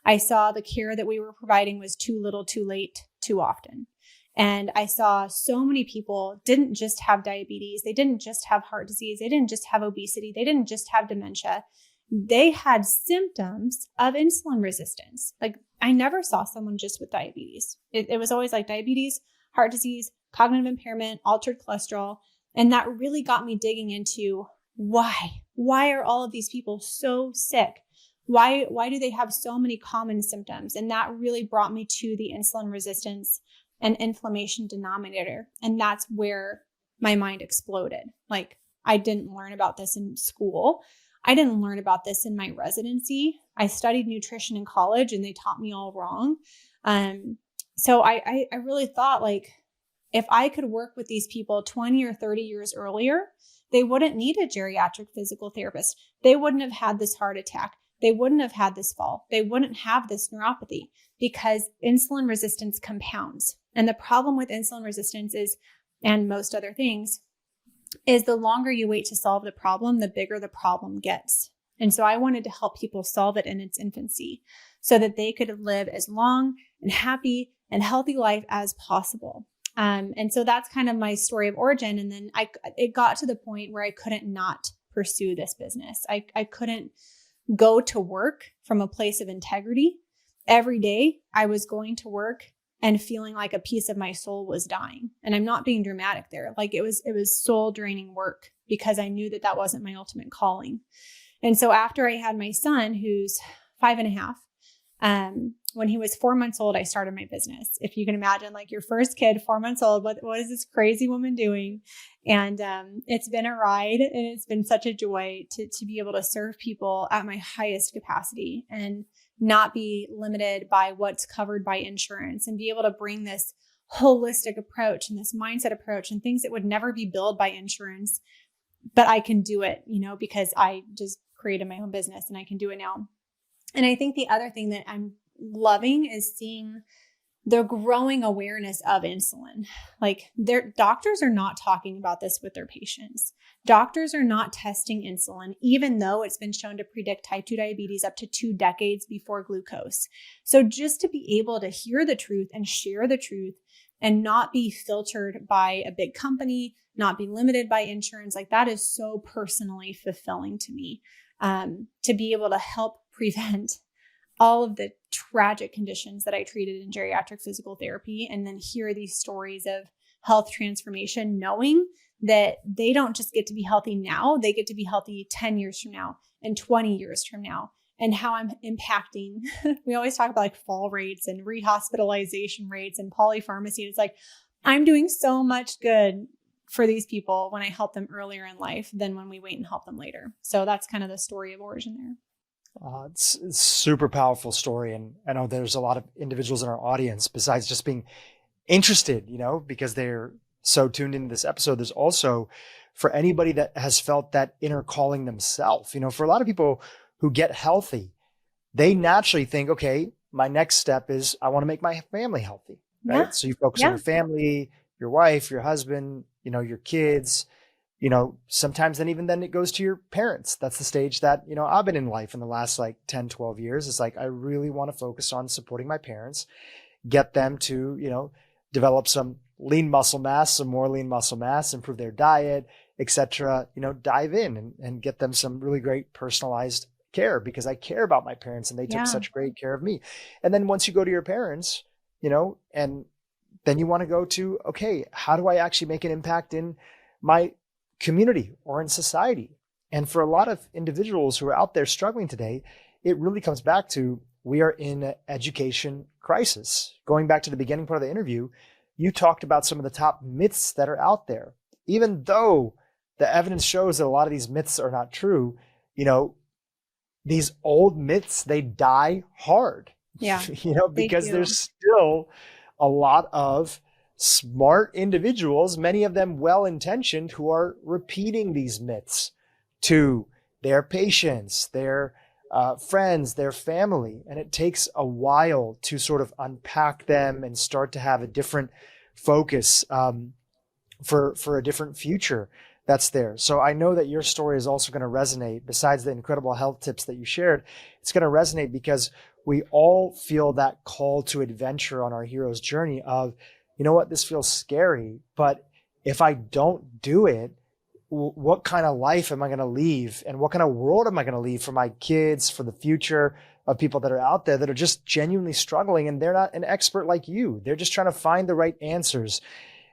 I saw the care that we were providing was too little, too late, too often. And I saw so many people didn't just have diabetes. They didn't just have heart disease. They didn't just have obesity. They didn't just have dementia. They had symptoms of insulin resistance. Like I never saw someone just with diabetes. It was always like diabetes, heart disease, cognitive impairment, altered cholesterol. And that really got me digging into why are all of these people so sick? Why do they have so many common symptoms? And that really brought me to the insulin resistance and inflammation denominator. And that's where my mind exploded. Like I didn't learn about this in school. I didn't learn about this in my residency. I studied nutrition in college and they taught me all wrong. So I really thought like, if I could work with these people 20 or 30 years earlier, they wouldn't need a geriatric physical therapist. They wouldn't have had this heart attack. They wouldn't have had this fall. They wouldn't have this neuropathy because insulin resistance compounds. And the problem with insulin resistance is, and most other things, is the longer you wait to solve the problem, the bigger the problem gets. And so I wanted to help people solve it in its infancy so that they could live as long and happy and healthy life as possible. And so that's kind of my story of origin. And then it got to the point where I couldn't not pursue this business. I couldn't go to work from a place of integrity. Every day I was going to work and feeling like a piece of my soul was dying. And I'm not being dramatic there. Like it was soul draining work because I knew that wasn't my ultimate calling. And so after I had my son, who's 5.5, when he was 4 months old, I started my business. If you can imagine, like your first kid, 4 months old, what is this crazy woman doing? And it's been a ride, and it's been such a joy to be able to serve people at my highest capacity and not be limited by what's covered by insurance, and be able to bring this holistic approach and this mindset approach and things that would never be billed by insurance, but I can do it, because I just created my own business and I can do it now. And I think the other thing that I'm loving is seeing the growing awareness of insulin. Like, their doctors are not talking about this with their patients. Doctors are not testing insulin, even though it's been shown to predict type 2 diabetes up to 2 decades before glucose. So just to be able to hear the truth and share the truth and not be filtered by a big company, not be limited by insurance, like that is so personally fulfilling to me, to be able to help prevent all of the tragic conditions that I treated in geriatric physical therapy, and then hear these stories of health transformation, knowing that they don't just get to be healthy now, they get to be healthy 10 years from now and 20 years from now, and how I'm impacting. We always talk about like fall rates and rehospitalization rates and polypharmacy. It's like, I'm doing so much good for these people when I help them earlier in life than when we wait and help them later. So that's kind of the story of origin there. It's a super powerful story. And I know there's a lot of individuals in our audience, besides just being interested, because they're so tuned into this episode. There's also, for anybody that has felt that inner calling themselves, for a lot of people who get healthy, they naturally think, okay, my next step is I want to make my family healthy, right? Yeah. So you focus on your family, your wife, your husband, your kids, sometimes then it goes to your parents. That's the stage that, I've been in life in the last 10, 12 years. It's like, I really want to focus on supporting my parents, get them to, develop some more lean muscle mass, improve their diet, etc. Dive in and get them some really great personalized care, because I care about my parents and they took such great care of me. And then once you go to your parents, and then you want to go to, okay, how do I actually make an impact in my community or in society? And for a lot of individuals who are out there struggling today, it really comes back to, we are in an education crisis. Going back to the beginning part of the interview, you talked about some of the top myths that are out there. Even though the evidence shows that a lot of these myths are not true, these old myths, they die hard. Yeah. Because there's still a lot of smart individuals, many of them well-intentioned, who are repeating these myths to their patients, their friends, their family. And it takes a while to sort of unpack them and start to have a different focus for a different future that's there. So I know that your story is also going to resonate. Besides the incredible health tips that you shared, it's going to resonate because we all feel that call to adventure on our hero's journey of, this feels scary, but if I don't do it, what kind of life am I going to leave? And what kind of world am I going to leave for my kids, for the future of people that are out there that are just genuinely struggling, and they're not an expert like you. They're just trying to find the right answers.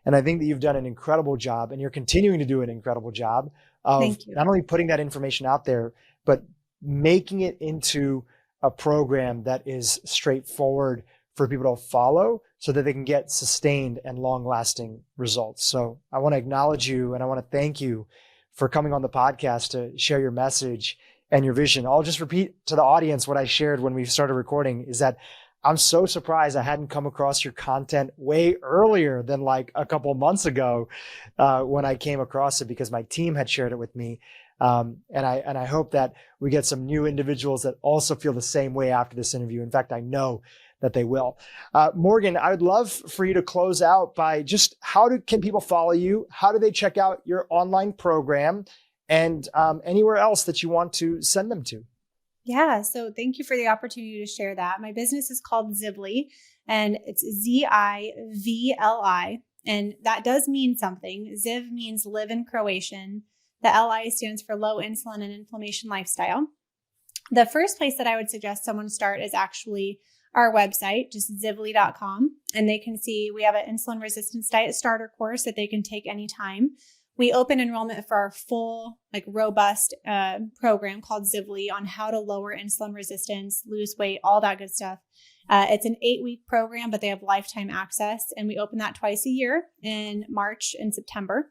And I think that you've done an incredible job, and you're continuing to do an incredible job of not only putting that information out there, but making it into a program that is straightforward for people to follow so that they can get sustained and long-lasting results. So I want to acknowledge you, and I want to thank you for coming on the podcast to share your message and your vision. I'll just repeat to the audience what I shared when we started recording, is that I'm so surprised I hadn't come across your content way earlier than a couple months ago when I came across it, because my team had shared it with me. And I hope that we get some new individuals that also feel the same way after this interview. In fact, I know that they will. Morgan, I would love for you to close out by just can people follow you? How do they check out your online program, and anywhere else that you want to send them to? Yeah. So thank you for the opportunity to share that. My business is called Zivli, and it's Zivli. And that does mean something. Ziv means live in Croatian. The Li stands for low insulin and inflammation lifestyle. The first place that I would suggest someone start is actually our website, just zivli.com. And they can see we have an insulin resistance diet starter course that they can take anytime. We open enrollment for our full, robust program called Zivli on how to lower insulin resistance, lose weight, all that good stuff. It's an 8-week program, but they have lifetime access. And we open that twice a year in March and September.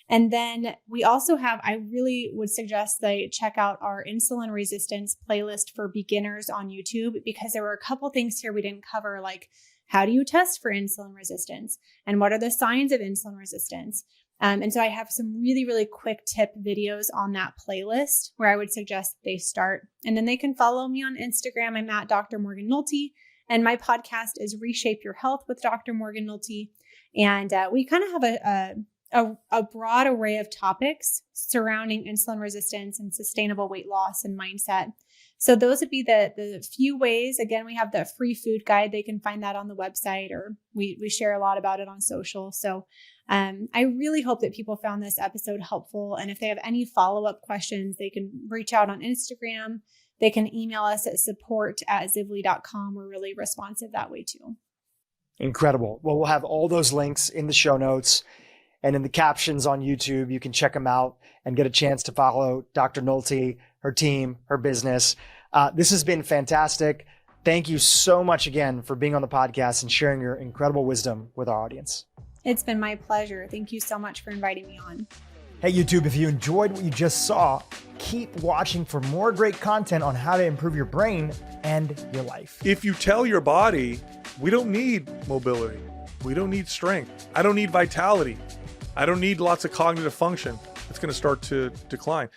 And then we also have, I really would suggest they check out our insulin resistance playlist for beginners on YouTube, because there were a couple things here we didn't cover, like how do you test for insulin resistance and what are the signs of insulin resistance? And so I have some really, really quick tip videos on that playlist where I would suggest they start. And then they can follow me on Instagram. I'm at Dr. Morgan Nolte, and my podcast is Reshape Your Health with Dr. Morgan Nolte. And we kind of have a broad array of topics surrounding insulin resistance and sustainable weight loss and mindset. So those would be the few ways. Again, we have the free food guide. They can find that on the website, or we share a lot about it on social. So I really hope that people found this episode helpful. And if they have any follow-up questions, they can reach out on Instagram. They can email us at support@zivly.com. We're really responsive that way too. Incredible. Well, we'll have all those links in the show notes and in the captions on YouTube. You can check them out and get a chance to follow Dr. Nolte, her team, her business. This has been fantastic. Thank you so much again for being on the podcast and sharing your incredible wisdom with our audience. It's been my pleasure. Thank you so much for inviting me on. Hey, YouTube, if you enjoyed what you just saw, keep watching for more great content on how to improve your brain and your life. If you tell your body, we don't need mobility, we don't need strength, I don't need vitality, I don't need lots of cognitive function, it's going to start to decline.